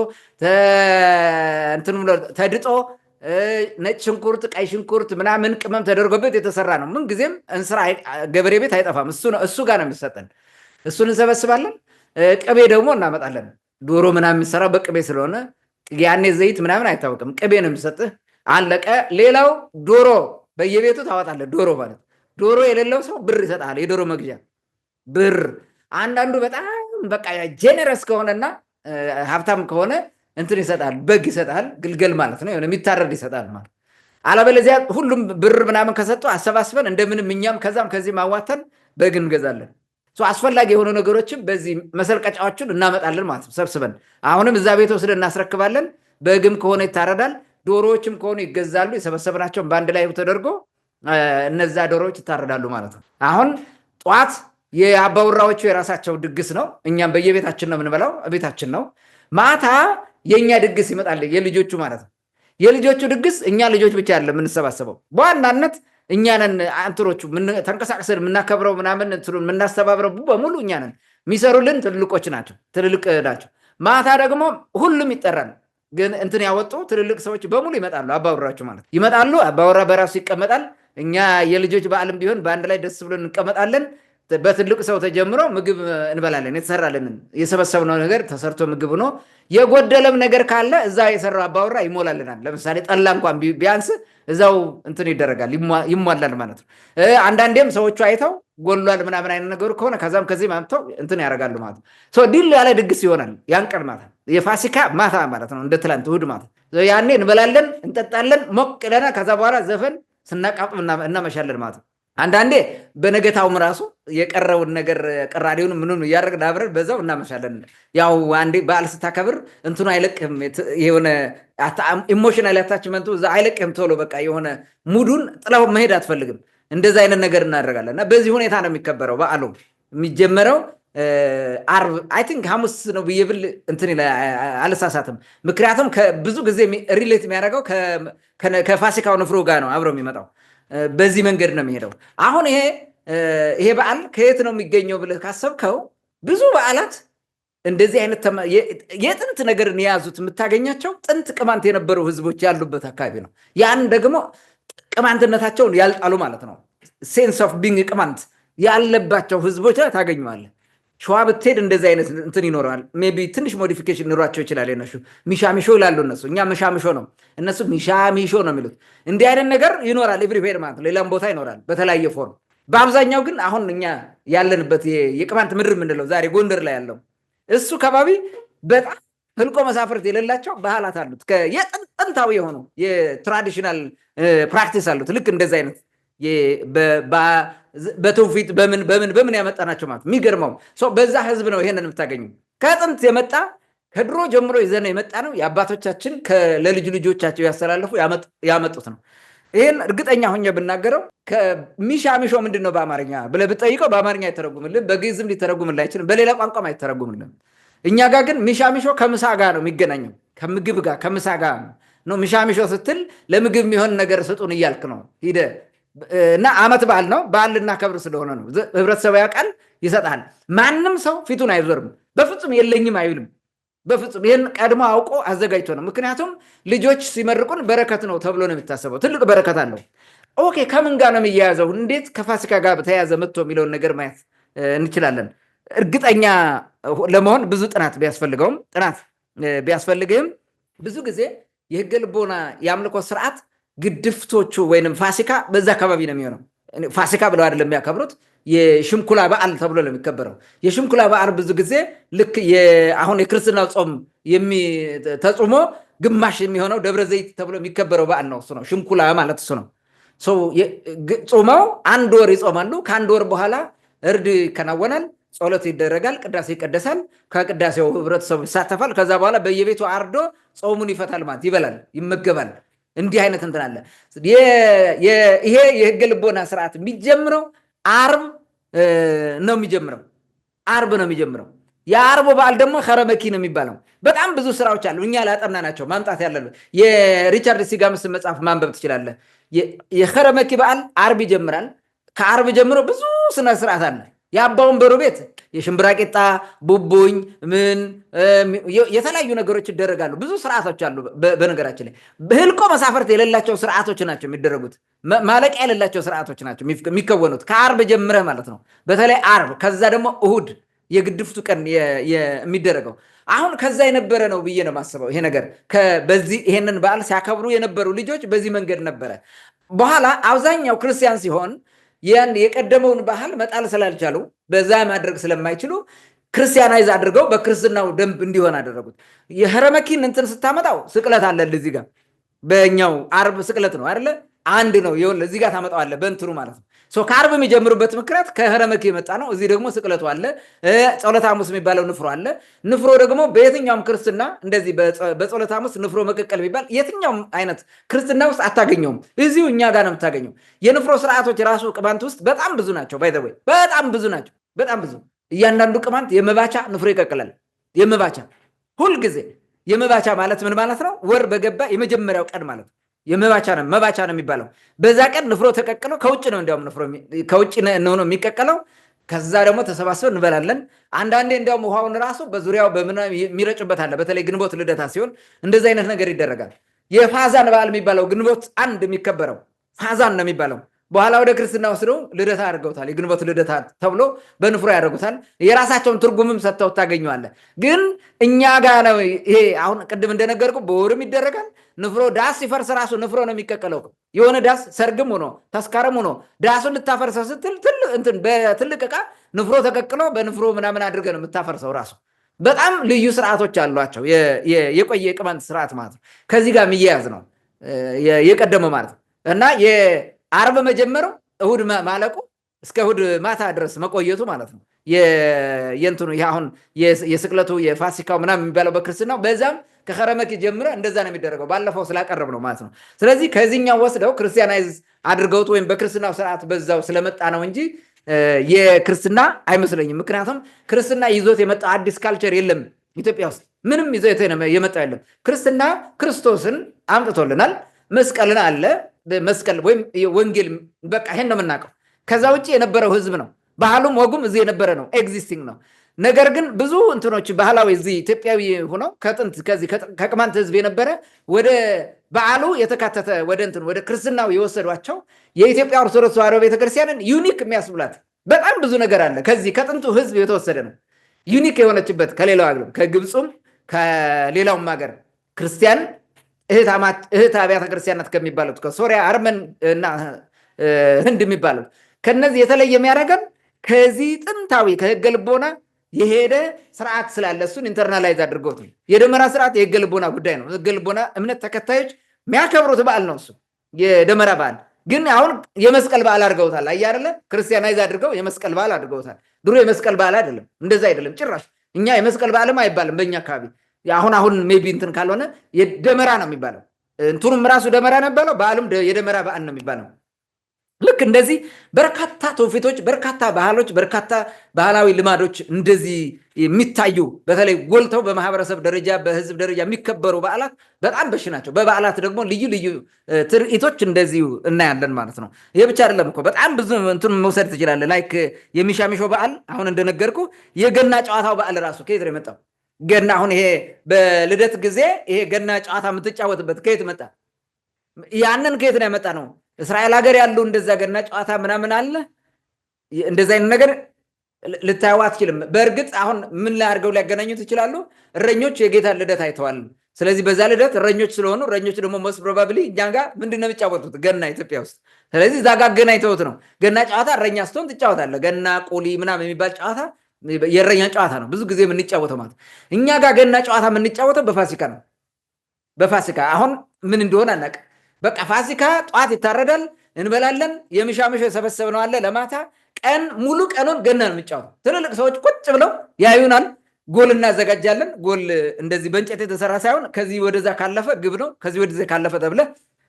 እንትን ብሎ ተድጦ ነጭ ሽንኩርት፣ ቀይ ሽንኩርት ምናምን ቅመም ተደርጎበት የተሰራ ነው። ምን ጊዜም እንስራ ገበሬ ቤት አይጠፋም። እሱ ጋር ነው የሚሰጠን። እሱን እንሰበስባለን። ቅቤ ደግሞ እናመጣለን። ዶሮ ምናምን የሚሰራው በቅቤ ስለሆነ ያኔ ዘይት ምናምን አይታወቅም። ቅቤ ነው የሚሰጥህ። አለቀ። ሌላው ዶሮ በየቤቱ ታወጣለህ። ዶሮ ማለት ዶሮ የሌለው ሰው ብር ይሰጣል። የዶሮ መግዣ ብር። አንዳንዱ በጣም በቃ ጄኔረስ ከሆነና ሀብታም ከሆነ እንትን ይሰጣል፣ በግ ይሰጣል፣ ግልገል ማለት ነው፣ የሆነ የሚታረድ ይሰጣል ማለት። አለበለዚያ ሁሉም ብር ምናምን ከሰጡ አሰባስበን እንደምንም እኛም ከዛም ከዚህ ማዋተን በግ እንገዛለን። አስፈላጊ የሆኑ ነገሮችን በዚህ መሰልቀጫዎችን እናመጣለን ማለት ነው ሰብስበን። አሁንም እዛ ቤት ወስደን እናስረክባለን። በግም ከሆነ ይታረዳል፣ ዶሮዎችም ከሆኑ ይገዛሉ። የሰበሰብናቸውን በአንድ ላይ ተደርጎ እነዛ ዶሮዎች ይታረዳሉ ማለት ነው። አሁን ጠዋት የአባውራዎቹ የራሳቸው ድግስ ነው። እኛም በየቤታችን ነው የምንበላው፣ ቤታችን ነው። ማታ የእኛ ድግስ ይመጣል፣ የልጆቹ ማለት ነው። የልጆቹ ድግስ እኛ ልጆች ብቻ ያለ የምንሰባሰበው በዋናነት እኛንን አንትሮቹ ተንቀሳቅሰን የምናከብረው ምናምን የምናስተባብረው በሙሉ እኛንን። የሚሰሩልን ትልልቆች ናቸው፣ ትልልቅ ናቸው። ማታ ደግሞ ሁሉም ይጠራል። ግን እንትን ያወጡ ትልልቅ ሰዎች በሙሉ ይመጣሉ። አባወራችሁ ማለት ይመጣሉ። አባወራ በራሱ ይቀመጣል። እኛ የልጆች በዓልም ቢሆን በአንድ ላይ ደስ ብሎን እንቀመጣለን። በትልቅ ሰው ተጀምሮ ምግብ እንበላለን። የተሰራልንን የሰበሰብነው ነገር ተሰርቶ ምግብ ሆኖ የጎደለም ነገር ካለ እዛ የሰራው አባወራ ይሞላልናል። ለምሳሌ ጠላ እንኳን ቢያንስ እዛው እንትን ይደረጋል፣ ይሟላል ማለት ነው። አንዳንዴም ሰዎቹ አይተው ጎሏል ምናምን አይነት ነገሩ ከሆነ ከዛም ከዚህ ማምተው እንትን ያደርጋሉ ማለት ነው። ዲል ያለ ድግስ ይሆናል ያን ቀን ማታ፣ የፋሲካ ማታ ማለት ነው። እንደ ትላንት እሑድ ማታ ያኔ እንበላለን፣ እንጠጣለን፣ ሞቅ ይለናል። ከዛ በኋላ ዘፈን ስናቃጥም እናመሻለን ማለት ነው። አንዳንዴ በነገታውም ራሱ የቀረውን ነገር ቅራዴውን ምኑን እያደረግን አብረን በዛው እናመሻለን። ያው አንዴ በዓል ስታከብር እንትኑ አይለቅህም፣ የሆነ ኢሞሽናል አታችመንቱ እዛ አይለቅህም ቶሎ። በቃ የሆነ ሙዱን ጥለው መሄድ አትፈልግም። እንደዛ አይነት ነገር እናደርጋለን እና በዚህ ሁኔታ ነው የሚከበረው በዓሉ። የሚጀመረው ዓርብ አይ ቲንክ ሐሙስ ነው ብዬ ብል እንትን አልሳሳትም። ምክንያቱም ብዙ ጊዜ ሪሌት የሚያደርገው ከፋሲካው ንፍሮ ጋር ነው አብረው የሚመጣው። በዚህ መንገድ ነው የሚሄደው። አሁን ይሄ በዓል ከየት ነው የሚገኘው ብለህ ካሰብከው ብዙ በዓላት እንደዚህ አይነት የጥንት ነገርን የያዙት የምታገኛቸው ጥንት ቅማንት የነበሩ ህዝቦች ያሉበት አካባቢ ነው። ያን ደግሞ ቅማንትነታቸውን ያልጣሉ ማለት ነው። ሴንስ ኦፍ ቢንግ ቅማንት ያለባቸው ህዝቦች ላይ ታገኘዋለህ። ሸዋ ብትሄድ እንደዚህ አይነት እንትን ይኖረዋል። ሜይ ቢ ትንሽ ሞዲፊኬሽን ኑሯቸው ይችላል። እነሱ ሚሻሚሾ ይላሉ፣ እነሱ እኛ መሻምሾ ነው፣ እነሱ ሚሻሚሾ ነው የሚሉት። እንዲህ አይነት ነገር ይኖራል ኤቭሪዌር ማለት ነው። ሌላም ቦታ ይኖራል በተለያየ ፎርም። በአብዛኛው ግን አሁን እኛ ያለንበት የቅማንት ምድር የምንለው ዛሬ ጎንደር ላይ ያለው እሱ ከባቢ በጣም ህልቆ መሳፍርት የሌላቸው ባህላት አሉት። የጥንታዊ የሆኑ የትራዲሽናል ፕራክቲስ አሉት። ልክ እንደዚህ አይነት በትውፊት በምን ያመጣናቸው ማለት የሚገርመው በዛ ህዝብ ነው ይሄንን የምታገኙ። ከጥንት የመጣ ከድሮ ጀምሮ ይዘነው የመጣ ነው። የአባቶቻችን ለልጅ ልጆቻቸው ያስተላለፉ ያመጡት ነው። ይህን እርግጠኛ ሆኜ ብናገረው ሚሻሚሾ ምንድን ነው በአማርኛ ብለህ ብትጠይቀው በአማርኛ አይተረጉምልም፣ በግዕዝም ሊተረጉምልህ አይችልም፣ በሌላ ቋንቋም አይተረጉምልም። እኛ ጋር ግን ሚሻሚሾ ከምሳ ጋር ነው የሚገናኘው፣ ከምግብ ጋር ከምሳ ጋር ነው። ሚሻሚሾ ስትል ለምግብ የሚሆን ነገር ስጡን እያልክ ነው ሂደህ እና ዓመት በዓል ነው። በዓል ልናከብር ስለሆነ ነው። ህብረተሰባዊ ቃል ይሰጣል። ማንም ሰው ፊቱን አይዞርም፣ በፍጹም የለኝም አይልም። በፍጹም ይህን ቀድሞ አውቆ አዘጋጅቶ ነው። ምክንያቱም ልጆች ሲመርቁን በረከት ነው ተብሎ ነው የሚታሰበው። ትልቅ በረከት አለው። ኦኬ፣ ከምን ጋር ነው የሚያያዘው? እንዴት ከፋሲካ ጋር በተያያዘ መጥቶ የሚለውን ነገር ማየት እንችላለን። እርግጠኛ ለመሆን ብዙ ጥናት ቢያስፈልግም ብዙ ጊዜ የህገ ልቦና የአምልኮ ስርዓት ግድፍቶቹ ወይንም ፋሲካ በዛ አካባቢ ነው የሚሆነው። ፋሲካ ብለው አይደለም የሚያከብሩት፣ የሽምኩላ በዓል ተብሎ ነው የሚከበረው። የሽምኩላ በዓል ብዙ ጊዜ ልክ አሁን የክርስትናው ጾም ተጾሞ ግማሽ የሚሆነው ደብረ ዘይት ተብሎ የሚከበረው በዓል ነው። እሱ ነው ሽምኩላ ማለት እሱ ነው። ጾመው 1 ወር ይጾማሉ። ከ1 ወር በኋላ እርድ ይከናወናል፣ ጸሎት ይደረጋል፣ ቅዳሴ ይቀደሳል። ከቅዳሴው ህብረተሰቡ ይሳተፋል። ከዛ በኋላ በየቤቱ አርዶ ጾሙን ይፈታል ማለት ይበላል፣ ይመገባል። እንዲህ አይነት እንትን አለ። ይሄ የህገ ልቦና ስርዓት የሚጀምረው ዓርብ ነው የሚጀምረው። የዓርቡ በዓል ደግሞ ኸረመኪ ነው የሚባለው። በጣም ብዙ ስራዎች አሉ እኛ ላጠናናቸው ማምጣት ያለብን። የሪቻርድ ሲጋምስ መጽሐፍ ማንበብ ትችላለህ። የኸረመኪ በዓል ዓርብ ይጀምራል። ከዓርብ ጀምሮ ብዙ ስነ ስርዓት አለ። የአባውን በሩ ቤት የሽምብራ ቂጣ፣ ቡቡኝ፣ የተለያዩ ነገሮች ይደረጋሉ። ብዙ ስርዓቶች አሉ። በነገራችን ላይ ህልቆ መሳፈርት የሌላቸው ስርዓቶች ናቸው የሚደረጉት። ማለቂያ የሌላቸው ስርዓቶች ናቸው የሚከወኑት ከዓርብ ጀምረህ ማለት ነው። በተለይ ዓርብ፣ ከዛ ደግሞ እሁድ የግድፍቱ ቀን የሚደረገው አሁን ከዛ የነበረ ነው ብዬ ነው የማስበው። ይሄ ነገር ይሄንን በዓል ሲያከብሩ የነበሩ ልጆች በዚህ መንገድ ነበረ። በኋላ አብዛኛው ክርስቲያን ሲሆን ያን የቀደመውን ባህል መጣል ስላልቻሉ በዛ ማድረግ ስለማይችሉ ክርስቲያናይዝ አድርገው በክርስትናው ደንብ እንዲሆን አደረጉት። የሀረመኪን እንትን ስታመጣው ስቅለት አለ እዚህ ጋር በእኛው አርብ ስቅለት ነው አይደለ? አንድ ነው ይኸውልህ እዚህ ጋር ታመጣዋለህ በእንትኑ ማለት ነው። ከአርብ የሚጀምሩበት ምክንያት ከሀረመኪ የመጣ ነው። እዚህ ደግሞ ስቅለቱ አለ። ጸሎተ ሐሙስ የሚባለው ንፍሮ አለ። ንፍሮ ደግሞ በየትኛውም ክርስትና እንደዚህ በጸሎተ ሐሙስ ንፍሮ መቀቀል የሚባል የትኛውም አይነት ክርስትና ውስጥ አታገኘውም። እዚሁ እኛ ጋር ነው የምታገኘው። የንፍሮ ስርዓቶች ራሱ ቅማንት ውስጥ በጣም ብዙ ናቸው። ባይ ዘ ወይ በጣም ብዙ ናቸው። በጣም ብዙ እያንዳንዱ ቅማንት የመባቻ ንፍሮ ይቀቅላል። የመባቻ ሁልጊዜ የመባቻ ማለት ምን ማለት ነው? ወር በገባ የመጀመሪያው ቀን ማለት ነው። የመባቻ ነው የሚባለው። በዛ ቀን ንፍሮ ተቀቅሎ ከውጭ ነው እንዲያውም ንፍሮ ከውጭ ነው የሚቀቀለው። ከዛ ደግሞ ተሰባስበን እንበላለን። አንዳንዴ እንዲያውም ውሃውን ራሱ በዙሪያው የሚረጩበት አለ። በተለይ ግንቦት ልደታ ሲሆን እንደዚህ አይነት ነገር ይደረጋል። የፋዛን በዓል የሚባለው ግንቦት አንድ የሚከበረው ፋዛን ነው የሚባለው። በኋላ ወደ ክርስትና ወስደው ልደታ አድርገውታል። የግንቦት ልደታ ተብሎ በንፍሮ ያደርጉታል። የራሳቸውን ትርጉምም ሰጥተው ታገኘዋለህ። ግን እኛ ጋር ነው ይሄ። አሁን ቅድም እንደነገርኩ በወርም ይደረጋል። ንፍሮ ዳስ ሲፈርስ ራሱ ንፍሮ ነው የሚቀቀለው። የሆነ ዳስ ሰርግም ሆኖ ተስካረም ሆኖ ዳሱን ልታፈርሰው ስትል በትልቅ ዕቃ ንፍሮ ተቀቅሎ በንፍሮ ምናምን አድርገህ ነው የምታፈርሰው። ራሱ በጣም ልዩ ስርዓቶች አሏቸው። የቆየ የቅማንት ስርዓት ማለት ነው። ከዚህ ጋር የሚያያዝ ነው የቀደመው ማለት ነው። እና የአርብ መጀመሪያው እሁድ ማለቁ እስከ እሁድ ማታ ድረስ መቆየቱ ማለት ነው። የእንትኑ ይሄ አሁን የስቅለቱ የፋሲካው ምናምን የሚባለው በክርስትናው በዛም ከሀረመኪ ጀምረ እንደዛ ነው የሚደረገው። ባለፈው ስላቀረብ ነው ማለት ነው። ስለዚህ ከዚህኛው ወስደው ክርስቲያናይዝ አድርገውት ወይም በክርስትናው ስርዓት በዛው ስለመጣ ነው እንጂ የክርስትና አይመስለኝም። ምክንያቱም ክርስትና ይዞት የመጣ አዲስ ካልቸር የለም ኢትዮጵያ ውስጥ ምንም ይዞት የመጣ የለም። ክርስትና ክርስቶስን አምጥቶልናል። መስቀልን አለ መስቀል ወይም ወንጌል በቃ ይሄን ነው የምናውቀው። ከዛ ውጭ የነበረው ህዝብ ነው። ባህሉም ወጉም እዚህ የነበረ ነው፣ ኤግዚስቲንግ ነው። ነገር ግን ብዙ እንትኖች ባህላዊ እዚህ ኢትዮጵያዊ ሆነው ከጥንት ከዚህ ከቅማንት ህዝብ የነበረ ወደ በዓሉ የተካተተ ወደ ክርስትናው የወሰዷቸው የኢትዮጵያ ኦርቶዶክስ ተዋሕዶ ቤተክርስቲያንን ዩኒክ የሚያስብላት በጣም ብዙ ነገር አለ። ከዚህ ከጥንቱ ህዝብ የተወሰደ ነው። ዩኒክ የሆነችበት ከሌላው አገር ከግብፁም ከሌላውም ሀገር ክርስቲያን እህት አብያተ ክርስቲያናት ከሚባሉት ከሶሪያ፣ አርመን እና ህንድ የሚባሉት ከነዚህ የተለየ የሚያደርገን ከዚህ ጥንታዊ ከህገ ልቦና የሄደ ስርዓት ስላለ እሱን ኢንተርናላይዝ አድርገውት የደመራ ስርዓት የህገ ልቦና ጉዳይ ነው። ህገ ልቦና እምነት ተከታዮች የሚያከብሩት በዓል ነው እሱ የደመራ በዓል። ግን አሁን የመስቀል በዓል አድርገውታል። አየህ አይደለ? ክርስቲያናይዝ አድርገው የመስቀል በዓል አድርገውታል። ድሮ የመስቀል በዓል አይደለም፣ እንደዛ አይደለም ጭራሽ። እኛ የመስቀል በዓልም አይባልም በእኛ አካባቢ። አሁን ሜይ ቢ እንትን ካልሆነ የደመራ ነው የሚባለው። እንትኑም ራሱ ደመራ ነው የሚባለው፣ በዓሉም የደመራ በዓል ነው የሚባለው። ልክ እንደዚህ በርካታ ትውፊቶች፣ በርካታ ባህሎች፣ በርካታ ባህላዊ ልማዶች እንደዚህ የሚታዩ በተለይ ጎልተው በማህበረሰብ ደረጃ በህዝብ ደረጃ የሚከበሩ በዓላት በጣም በሺ ናቸው። በበዓላት ደግሞ ልዩ ልዩ ትርኢቶች እንደዚሁ እናያለን ማለት ነው። ይሄ ብቻ አይደለም እኮ በጣም ብዙ እንትን መውሰድ ትችላለህ። ላይክ የሚሻሚሾ በዓል አሁን እንደነገርኩ የገና ጨዋታው በዓል ራሱ ከየት ነው የመጣው? ገና አሁን ይሄ በልደት ጊዜ ይሄ ገና ጨዋታ የምትጫወትበት ከየት መጣ? ያንን ከየት ነው ያመጣ ነው? እስራኤል ሀገር ያሉ እንደዛ ገና ጨዋታ ምናምን አለ። እንደዛ አይነት ነገር ልታየው አትችልም። በእርግጥ አሁን ምን ላይ አድርገው ሊያገናኙት ይችላሉ? እረኞች የጌታን ልደት አይተዋል። ስለዚህ በዛ ልደት እረኞች ስለሆኑ እረኞች ደግሞ ሞስት ፕሮባብሊ እኛ ጋር ምንድን ነው የሚጫወቱት? ገና ኢትዮጵያ ውስጥ። ስለዚህ እዛ ጋር አገናኝተውት ነው። ገና ጨዋታ እረኛ ስትሆን ትጫወታለህ። ገና ቁሊ ምናምን የሚባል ጨዋታ የእረኛ ጨዋታ ነው ብዙ ጊዜ የምንጫወተው ማለት። እኛ ጋር ገና ጨዋታ የምንጫወተው በፋሲካ ነው። በፋሲካ አሁን ምን እንደሆነ አናውቅም። በቃ ፋሲካ ጠዋት ይታረዳል፣ እንበላለን። የምሻምሽ የሰበሰብነው አለ ለማታ ቀን ሙሉ ቀኑን ገና ነው የሚጫወተው። ትልልቅ ሰዎች ቁጭ ብለው ያዩናል። ጎል እናዘጋጃለን። ጎል እንደዚህ በእንጨት የተሰራ ሳይሆን ከዚህ ወደዛ ካለፈ ግብ ነው፣ ከዚህ ወደዛ ካለፈ ተብለ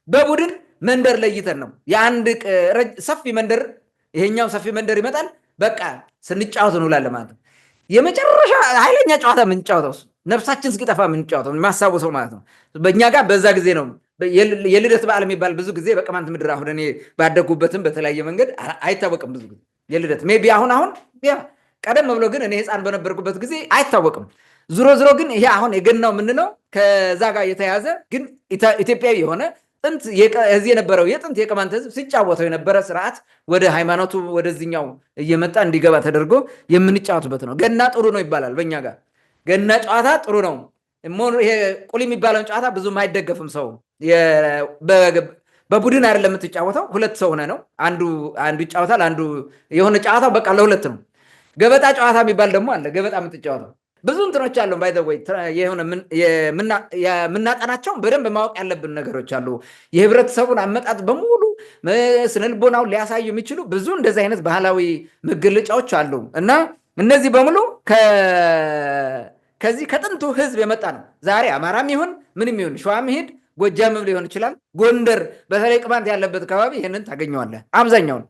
በቡድን መንደር ለይተን ነው የአንድ ሰፊ መንደር፣ ይሄኛው ሰፊ መንደር ይመጣል። በቃ ስንጫወት እንውላለን ማለት ነው። የመጨረሻ ኃይለኛ ጨዋታ የምንጫወተው ነፍሳችን እስኪጠፋ የምንጫወተው የማሳውሰው ማለት ነው። በእኛ ጋር በዛ ጊዜ ነው የልደት በዓል የሚባል ብዙ ጊዜ በቅማንት ምድር አሁን እኔ ባደጉበትም በተለያየ መንገድ አይታወቅም። ብዙ ጊዜ የልደት ሜይ ቢ አሁን ቀደም ብሎ ግን እኔ ሕፃን በነበርኩበት ጊዜ አይታወቅም። ዙሮ ግን ይሄ አሁን የገናው የምንለው ከዛ ጋር የተያዘ ግን ኢትዮጵያዊ የሆነ ጥንት እዚህ የነበረው የጥንት የቅማንት ሕዝብ ሲጫወተው የነበረ ስርዓት ወደ ሃይማኖቱ ወደዚህኛው እየመጣ እንዲገባ ተደርጎ የምንጫወትበት ነው። ገና ጥሩ ነው ይባላል በእኛ ጋር። ገና ጨዋታ ጥሩ ነው። ይሄ ቁሊ የሚባለውን ጨዋታ ብዙም አይደገፍም ሰው በቡድን አይደለም የምትጫወተው፣ ሁለት ሰው ሆነ ነው። አንዱ ይጫወታል፣ አንዱ የሆነ ጨዋታው በቃ ለሁለት ነው። ገበጣ ጨዋታ የሚባል ደግሞ አለ። ገበጣ የምትጫወተው ብዙ እንትኖች አሉ። ባይ ዘ ወይ የሆነ የምናጠናቸው በደንብ ማወቅ ያለብን ነገሮች አሉ። የህብረተሰቡን አመጣጥ በሙሉ ስነልቦናውን ሊያሳዩ የሚችሉ ብዙ እንደዚህ አይነት ባህላዊ መገለጫዎች አሉ እና እነዚህ በሙሉ ከዚህ ከጥንቱ ህዝብ የመጣ ነው። ዛሬ አማራም ይሁን ምንም ይሁን ሸዋም ይሄድ ጎጃምም ሊሆን ይችላል። ጎንደር በተለይ ቅማንት ያለበት አካባቢ ይህንን ታገኘዋለህ። አብዛኛውን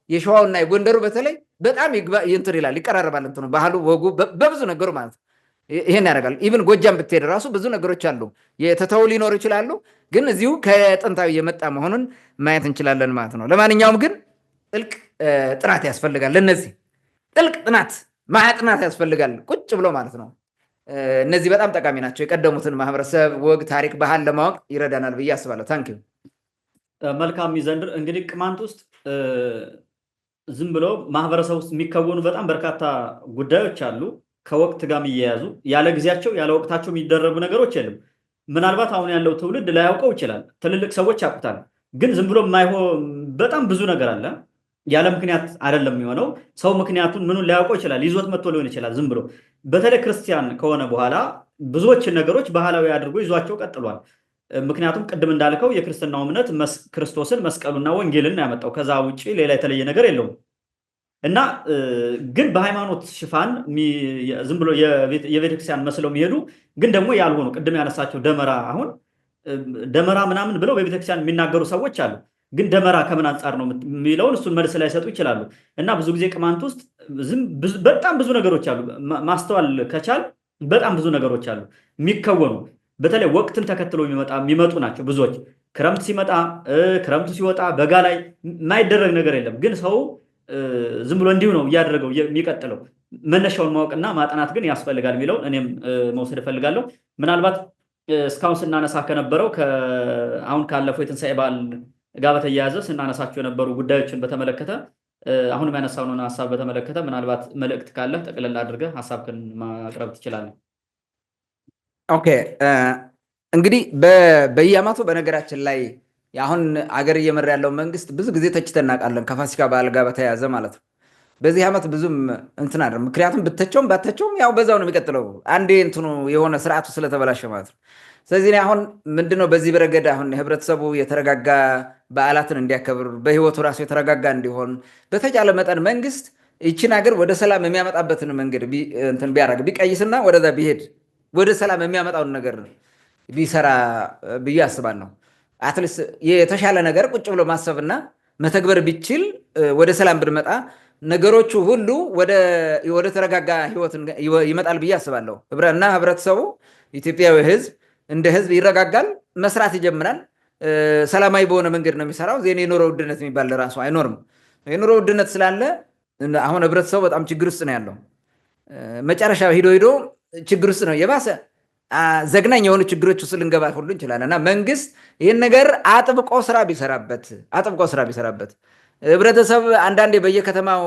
የሸዋውና የጎንደሩ በተለይ በጣም እንትን ይላል፣ ይቀራረባል። እንትኑ ባህሉ ወጉ በብዙ ነገሩ ማለት ነው ይሄን ያደርጋል። ኢቭን ጎጃም ብትሄድ ራሱ ብዙ ነገሮች አሉ። የተተው ሊኖሩ ይችላሉ፣ ግን እዚሁ ከጥንታዊ የመጣ መሆኑን ማየት እንችላለን ማለት ነው። ለማንኛውም ግን ጥልቅ ጥናት ያስፈልጋል። ለነዚህ ጥልቅ ጥናት ማጥናት ያስፈልጋል፣ ቁጭ ብሎ ማለት ነው። እነዚህ በጣም ጠቃሚ ናቸው። የቀደሙትን ማህበረሰብ ወግ፣ ታሪክ፣ ባህል ለማወቅ ይረዳናል ብዬ አስባለሁ። ታንኪዩ። መልካም ይዘንድር እንግዲህ ቅማንት ውስጥ ዝም ብሎ ማህበረሰብ ውስጥ የሚከወኑ በጣም በርካታ ጉዳዮች አሉ። ከወቅት ጋር የሚያያዙ ያለ ጊዜያቸው ያለ ወቅታቸው የሚደረጉ ነገሮች የለም። ምናልባት አሁን ያለው ትውልድ ላያውቀው ይችላል። ትልልቅ ሰዎች ያውቁታል። ግን ዝም ብሎ የማይሆን በጣም ብዙ ነገር አለ። ያለ ምክንያት አይደለም የሚሆነው። ሰው ምክንያቱን ምኑን ላያውቀው ይችላል። ይዞት መጥቶ ሊሆን ይችላል። ዝም ብሎ በተለይ ክርስቲያን ከሆነ በኋላ ብዙዎችን ነገሮች ባህላዊ አድርጎ ይዟቸው ቀጥሏል። ምክንያቱም ቅድም እንዳልከው የክርስትናው እምነት ክርስቶስን መስቀሉና ወንጌልን ያመጣው፣ ከዛ ውጭ ሌላ የተለየ ነገር የለውም እና ግን በሃይማኖት ሽፋን ዝም ብሎ የቤተክርስቲያን መስለው የሚሄዱ ግን ደግሞ ያልሆኑ ቅድም ያነሳቸው ደመራ፣ አሁን ደመራ ምናምን ብለው በቤተክርስቲያን የሚናገሩ ሰዎች አሉ። ግን ደመራ ከምን አንጻር ነው የሚለውን እሱን መልስ ላይ ሰጡ ይችላሉ። እና ብዙ ጊዜ ቅማንት ውስጥ በጣም ብዙ ነገሮች አሉ። ማስተዋል ከቻል በጣም ብዙ ነገሮች አሉ የሚከወኑ፣ በተለይ ወቅትን ተከትሎ የሚመጡ ናቸው ብዙዎች። ክረምት ሲመጣ፣ ክረምቱ ሲወጣ፣ በጋ ላይ የማይደረግ ነገር የለም። ግን ሰው ዝም ብሎ እንዲሁ ነው እያደረገው የሚቀጥለው። መነሻውን ማወቅና ማጥናት ግን ያስፈልጋል የሚለውን እኔም መውሰድ እፈልጋለሁ። ምናልባት እስካሁን ስናነሳ ከነበረው አሁን ካለፈው የትንሣኤ በዓል ጋር በተያያዘ ስናነሳቸው የነበሩ ጉዳዮችን በተመለከተ አሁንም ያነሳውን ሀሳብ በተመለከተ ምናልባት መልእክት ካለ ጠቅለል አድርገህ ሀሳብህን ማቅረብ ትችላለህ። ኦኬ፣ እንግዲህ በየዓመቱ በነገራችን ላይ አሁን አገር እየመራ ያለው መንግስት ብዙ ጊዜ ተችተን እናውቃለን፣ ከፋሲካ በዓል ጋር በተያያዘ ማለት ነው። በዚህ ዓመት ብዙም እንትን አይደለም። ምክንያቱም ብተቸውም ባተቸውም ያው በዛው ነው የሚቀጥለው፣ አንዴ እንትኑ የሆነ ስርዓቱ ስለተበላሸ ማለት ነው። ስለዚህ አሁን ምንድነው በዚህ በረገድ አሁን ህብረተሰቡ የተረጋጋ በዓላትን እንዲያከብር በህይወቱ ራሱ የተረጋጋ እንዲሆን በተቻለ መጠን መንግስት ይችን ሀገር ወደ ሰላም የሚያመጣበትን መንገድ እንትን ቢያደርግ ቢቀይስና ወደዛ ቢሄድ ወደ ሰላም የሚያመጣውን ነገር ቢሰራ ብዬ አስባለሁ። አትሊስት የተሻለ ነገር ቁጭ ብሎ ማሰብና መተግበር ቢችል ወደ ሰላም ብንመጣ ነገሮቹ ሁሉ ወደ ተረጋጋ ህይወት ይመጣል ብዬ አስባለሁ። እና ህብረተሰቡ ኢትዮጵያዊ ህዝብ እንደ ህዝብ ይረጋጋል፣ መስራት ይጀምራል። ሰላማዊ በሆነ መንገድ ነው የሚሰራው። ዜና የኑሮ ውድነት የሚባል ራሱ አይኖርም። የኑሮ ውድነት ስላለ አሁን ህብረተሰቡ በጣም ችግር ውስጥ ነው ያለው። መጨረሻ ሂዶ ችግር ውስጥ ነው፣ የባሰ ዘግናኝ የሆኑ ችግሮች ውስጥ ልንገባ ሁሉ እንችላለን። እና መንግስት ይህን ነገር አጥብቆ ስራ ቢሰራበት ህብረተሰብ አንዳንዴ በየከተማው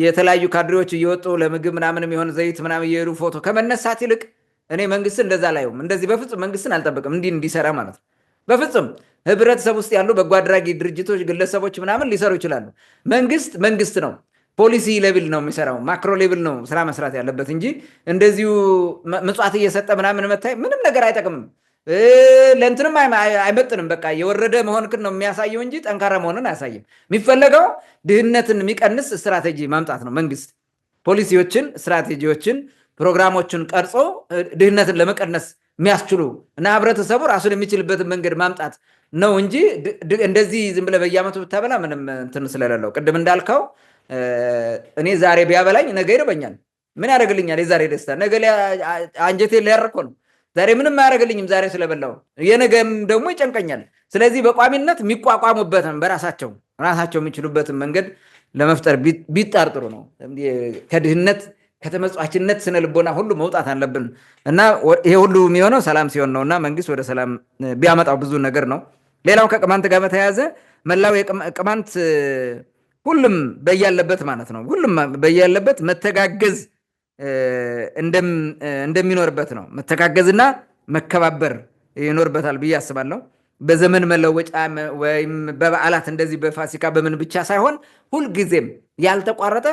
የተለያዩ ካድሬዎች እየወጡ ለምግብ ምናምን የሚሆን ዘይት ምናምን እየሄዱ ፎቶ ከመነሳት ይልቅ እኔ መንግስትን እንደዛ ላይም እንደዚህ በፍጹም መንግስትን አልጠብቅም እንዲሰራ ማለት ነው። በፍጹም ህብረተሰብ ውስጥ ያሉ በጎ አድራጊ ድርጅቶች፣ ግለሰቦች ምናምን ሊሰሩ ይችላሉ። መንግስት ነው ፖሊሲ ሌቭል ነው የሚሰራው፣ ማክሮ ሌቭል ነው ስራ መስራት ያለበት እንጂ እንደዚሁ ምጽዋት እየሰጠ ምናምን መታይ ምንም ነገር አይጠቅምም፣ ለእንትንም አይመጥንም። በቃ የወረደ መሆንክን ነው የሚያሳየው እንጂ ጠንካራ መሆንን አያሳይም። የሚፈለገው ድህነትን የሚቀንስ ስትራቴጂ ማምጣት ነው። መንግስት ፖሊሲዎችን፣ ስትራቴጂዎችን፣ ፕሮግራሞችን ቀርጾ ድህነትን ለመቀነስ የሚያስችሉ እና ህብረተሰቡ ራሱን የሚችልበትን መንገድ ማምጣት ነው እንጂ እንደዚህ ዝም ብለህ በየዓመቱ ብታበላ ምንም እንትን ስለሌለው ቅድም እንዳልከው እኔ ዛሬ ቢያበላኝ ነገ ይርበኛል። ምን ያደርግልኛል? የዛሬ ደስታ ነገ አንጀቴ ሊያርኮ ነው። ዛሬ ምንም አያደርግልኝም ዛሬ ስለበላው፣ የነገም ደግሞ ይጨንቀኛል። ስለዚህ በቋሚነት የሚቋቋሙበትን ራሳቸው የሚችሉበትን መንገድ ለመፍጠር ቢጣር ጥሩ ነው። ከድህነት ከተመጽዋችነት ስነ ልቦና ሁሉ መውጣት አለብን እና ይሄ ሁሉ የሚሆነው ሰላም ሲሆን ነው እና መንግስት ወደ ሰላም ቢያመጣው ብዙ ነገር ነው። ሌላው ከቅማንት ጋር በተያያዘ መላው የቅማንት ሁሉም በያለበት ማለት ነው ሁሉም በያለበት መተጋገዝ እንደሚኖርበት ነው። መተጋገዝና መከባበር ይኖርበታል ብዬ አስባለሁ። በዘመን መለወጫ ወይም በበዓላት እንደዚህ በፋሲካ በምን ብቻ ሳይሆን ሁልጊዜም ያልተቋረጠ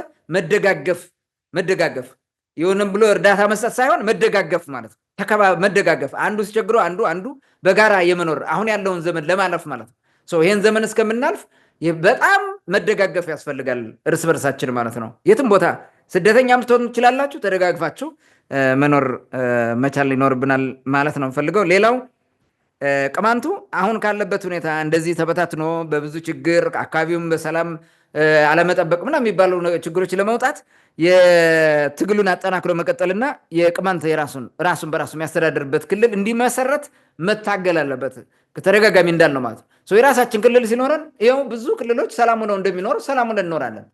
መደጋገፍ ይሁንም ብሎ እርዳታ መስጠት ሳይሆን መደጋገፍ ማለት ነው። መደጋገፍ አንዱ ሲቸግሮ አንዱ በጋራ የመኖር አሁን ያለውን ዘመን ለማለፍ ማለት ነው። ይህን ዘመን እስከምናልፍ በጣም መደጋገፍ ያስፈልጋል እርስ በርሳችን ማለት ነው። የትም ቦታ ስደተኛም ልትሆኑ ትችላላችሁ። ተደጋግፋችሁ መኖር መቻል ይኖርብናል ማለት ነው ፈልገው። ሌላው ቅማንቱ አሁን ካለበት ሁኔታ እንደዚህ ተበታትኖ በብዙ ችግር አካባቢውም በሰላም አለመጠበቅ ምናምን የሚባሉ ችግሮች ለመውጣት የትግሉን አጠናክሮ መቀጠልና የቅማንት ራሱን በራሱ የሚያስተዳድርበት ክልል እንዲመሰረት መታገል አለበት። ተደጋጋሚ እንዳልነው ማለት ነው። የራሳችን ክልል ሲኖረን ይኸው ብዙ ክልሎች ሰላም ሆነው እንደሚኖሩ ሰላም ሆነን እንኖራለን።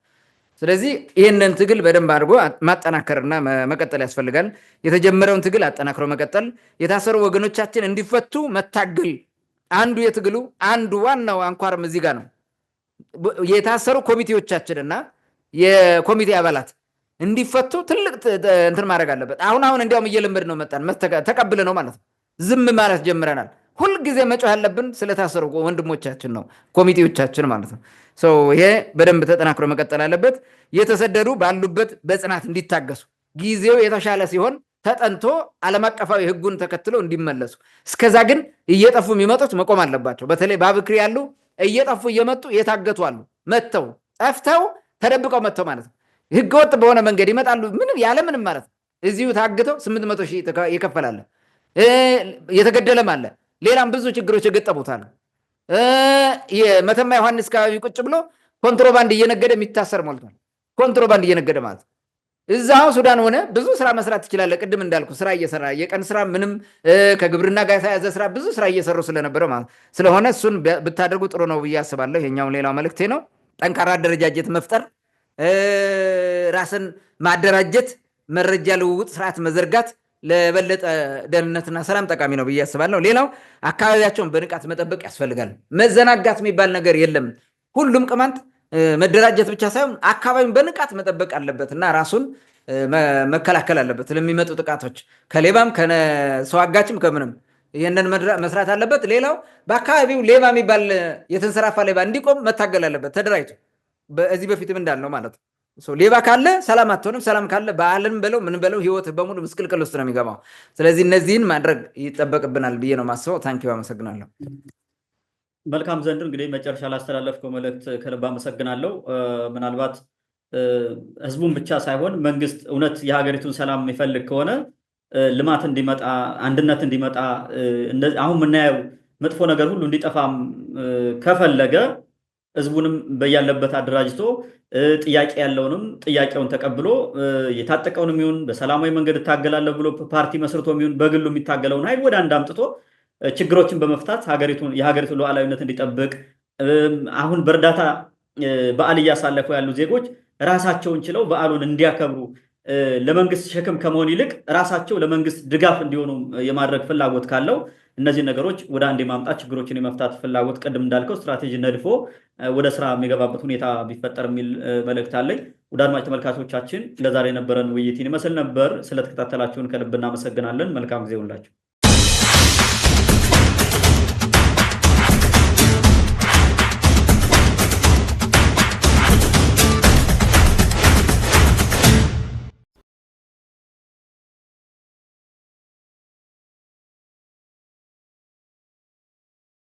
ስለዚህ ይህንን ትግል በደንብ አድርጎ ማጠናከርና መቀጠል ያስፈልጋል። የተጀመረውን ትግል አጠናክሮ መቀጠል፣ የታሰሩ ወገኖቻችን እንዲፈቱ መታገል አንዱ የትግሉ አንዱ ዋናው አንኳርም እዚህ ጋር ነው። የታሰሩ ኮሚቴዎቻችንና የኮሚቴ አባላት እንዲፈቱ ትልቅ እንትን ማድረግ አለበት። አሁን እንዲያውም እየለመድ ነው መጣን ተቀብለ ነው ማለት ነው። ዝም ማለት ጀምረናል። ሁልጊዜ መጮህ ያለብን ስለታሰሩ ወንድሞቻችን ነው፣ ኮሚቴዎቻችን ማለት ነው። ይሄ በደንብ ተጠናክሮ መቀጠል አለበት። የተሰደዱ ባሉበት በጽናት እንዲታገሱ ጊዜው የተሻለ ሲሆን ተጠንቶ ዓለም አቀፋዊ ሕጉን ተከትለው እንዲመለሱ፣ እስከዛ ግን እየጠፉ የሚመጡት መቆም አለባቸው። በተለይ በአብክሪ ያሉ እየጠፉ እየመጡ የታገቱ አሉ። ጠፍተው ተደብቀው መጥተው ማለት ነው ህገወጥ በሆነ መንገድ ይመጣሉ። ምንም ያለምንም ማለት ነው። እዚሁ ታግተው 800 ሺህ ይከፈላል። የተገደለም አለ። ሌላም ብዙ ችግሮች የገጠሙታል። የመተማ ዮሐንስ አካባቢ ቁጭ ብሎ ኮንትሮባንድ እየነገደ የሚታሰር ሞልቷል። ኮንትሮባንድ እየነገደ ማለት እዛው ሱዳን ሆነ ብዙ ስራ መስራት ትችላለህ። ቅድም እንዳልኩ ስራ እየሰራ የቀን ስራ ምንም ከግብርና ጋር የተያዘ ስራ ብዙ ስራ እየሰሩ ስለነበረ ማለት ስለሆነ እሱን ብታደርጉ ጥሩ ነው ብዬ አስባለሁ። የኛው ሌላው መልእክቴ ነው። ጠንካራ አደረጃጀት መፍጠር፣ ራስን ማደራጀት፣ መረጃ ልውውጥ ስርዓት መዘርጋት ለበለጠ ደህንነትና ሰላም ጠቃሚ ነው ብዬ አስባለሁ። ሌላው አካባቢያቸውን በንቃት መጠበቅ ያስፈልጋል። መዘናጋት የሚባል ነገር የለም። ሁሉም ቅማንት መደራጀት ብቻ ሳይሆን አካባቢውን በንቃት መጠበቅ አለበት እና ራሱን መከላከል አለበት ለሚመጡ ጥቃቶች፣ ከሌባም ከሰው አጋችም ከምንም ይህንን መስራት አለበት። ሌላው በአካባቢው ሌባ የሚባል የተንሰራፋ ሌባ እንዲቆም መታገል አለበት ተደራጅቶ። በዚህ በፊትም እንዳልነው ማለት ነው። ሌባ ካለ ሰላም አትሆንም። ሰላም ካለ በዓልን በለው ምን በለው ህይወት በሙሉ ምስቅልቅል ውስጥ ነው የሚገባው። ስለዚህ እነዚህን ማድረግ ይጠበቅብናል ብዬ ነው ማስበው። ታንኪው፣ አመሰግናለሁ። መልካም ዘንድር እንግዲህ መጨረሻ ላስተላለፍከው መልእክት ከልብ አመሰግናለሁ። ምናልባት ህዝቡን ብቻ ሳይሆን መንግስት እውነት የሀገሪቱን ሰላም የሚፈልግ ከሆነ ልማት እንዲመጣ፣ አንድነት እንዲመጣ፣ አሁን የምናየው መጥፎ ነገር ሁሉ እንዲጠፋም ከፈለገ ህዝቡንም በያለበት አደራጅቶ ጥያቄ ያለውንም ጥያቄውን ተቀብሎ የታጠቀውንም ይሁን በሰላማዊ መንገድ እታገላለሁ ብሎ ፓርቲ መስርቶ ይሁን በግሉ የሚታገለውን ኃይል ወደ አንድ አምጥቶ ችግሮችን በመፍታት የሀገሪቱን ሉዓላዊነት እንዲጠብቅ፣ አሁን በእርዳታ በዓል እያሳለፉ ያሉ ዜጎች ራሳቸውን ችለው በዓሉን እንዲያከብሩ ለመንግስት ሸክም ከመሆን ይልቅ ራሳቸው ለመንግስት ድጋፍ እንዲሆኑ የማድረግ ፍላጎት ካለው እነዚህ ነገሮች ወደ አንድ የማምጣት ችግሮችን የመፍታት ፍላጎት ቅድም እንዳልከው ስትራቴጂ ነድፎ ወደ ስራ የሚገባበት ሁኔታ ቢፈጠር የሚል መልእክት አለኝ። ወደ አድማጭ ተመልካቾቻችን ለዛሬ የነበረን ውይይት ይመስል ነበር። ስለተከታተላችሁን ከልብ እናመሰግናለን። መልካም ጊዜ ሁላችሁ።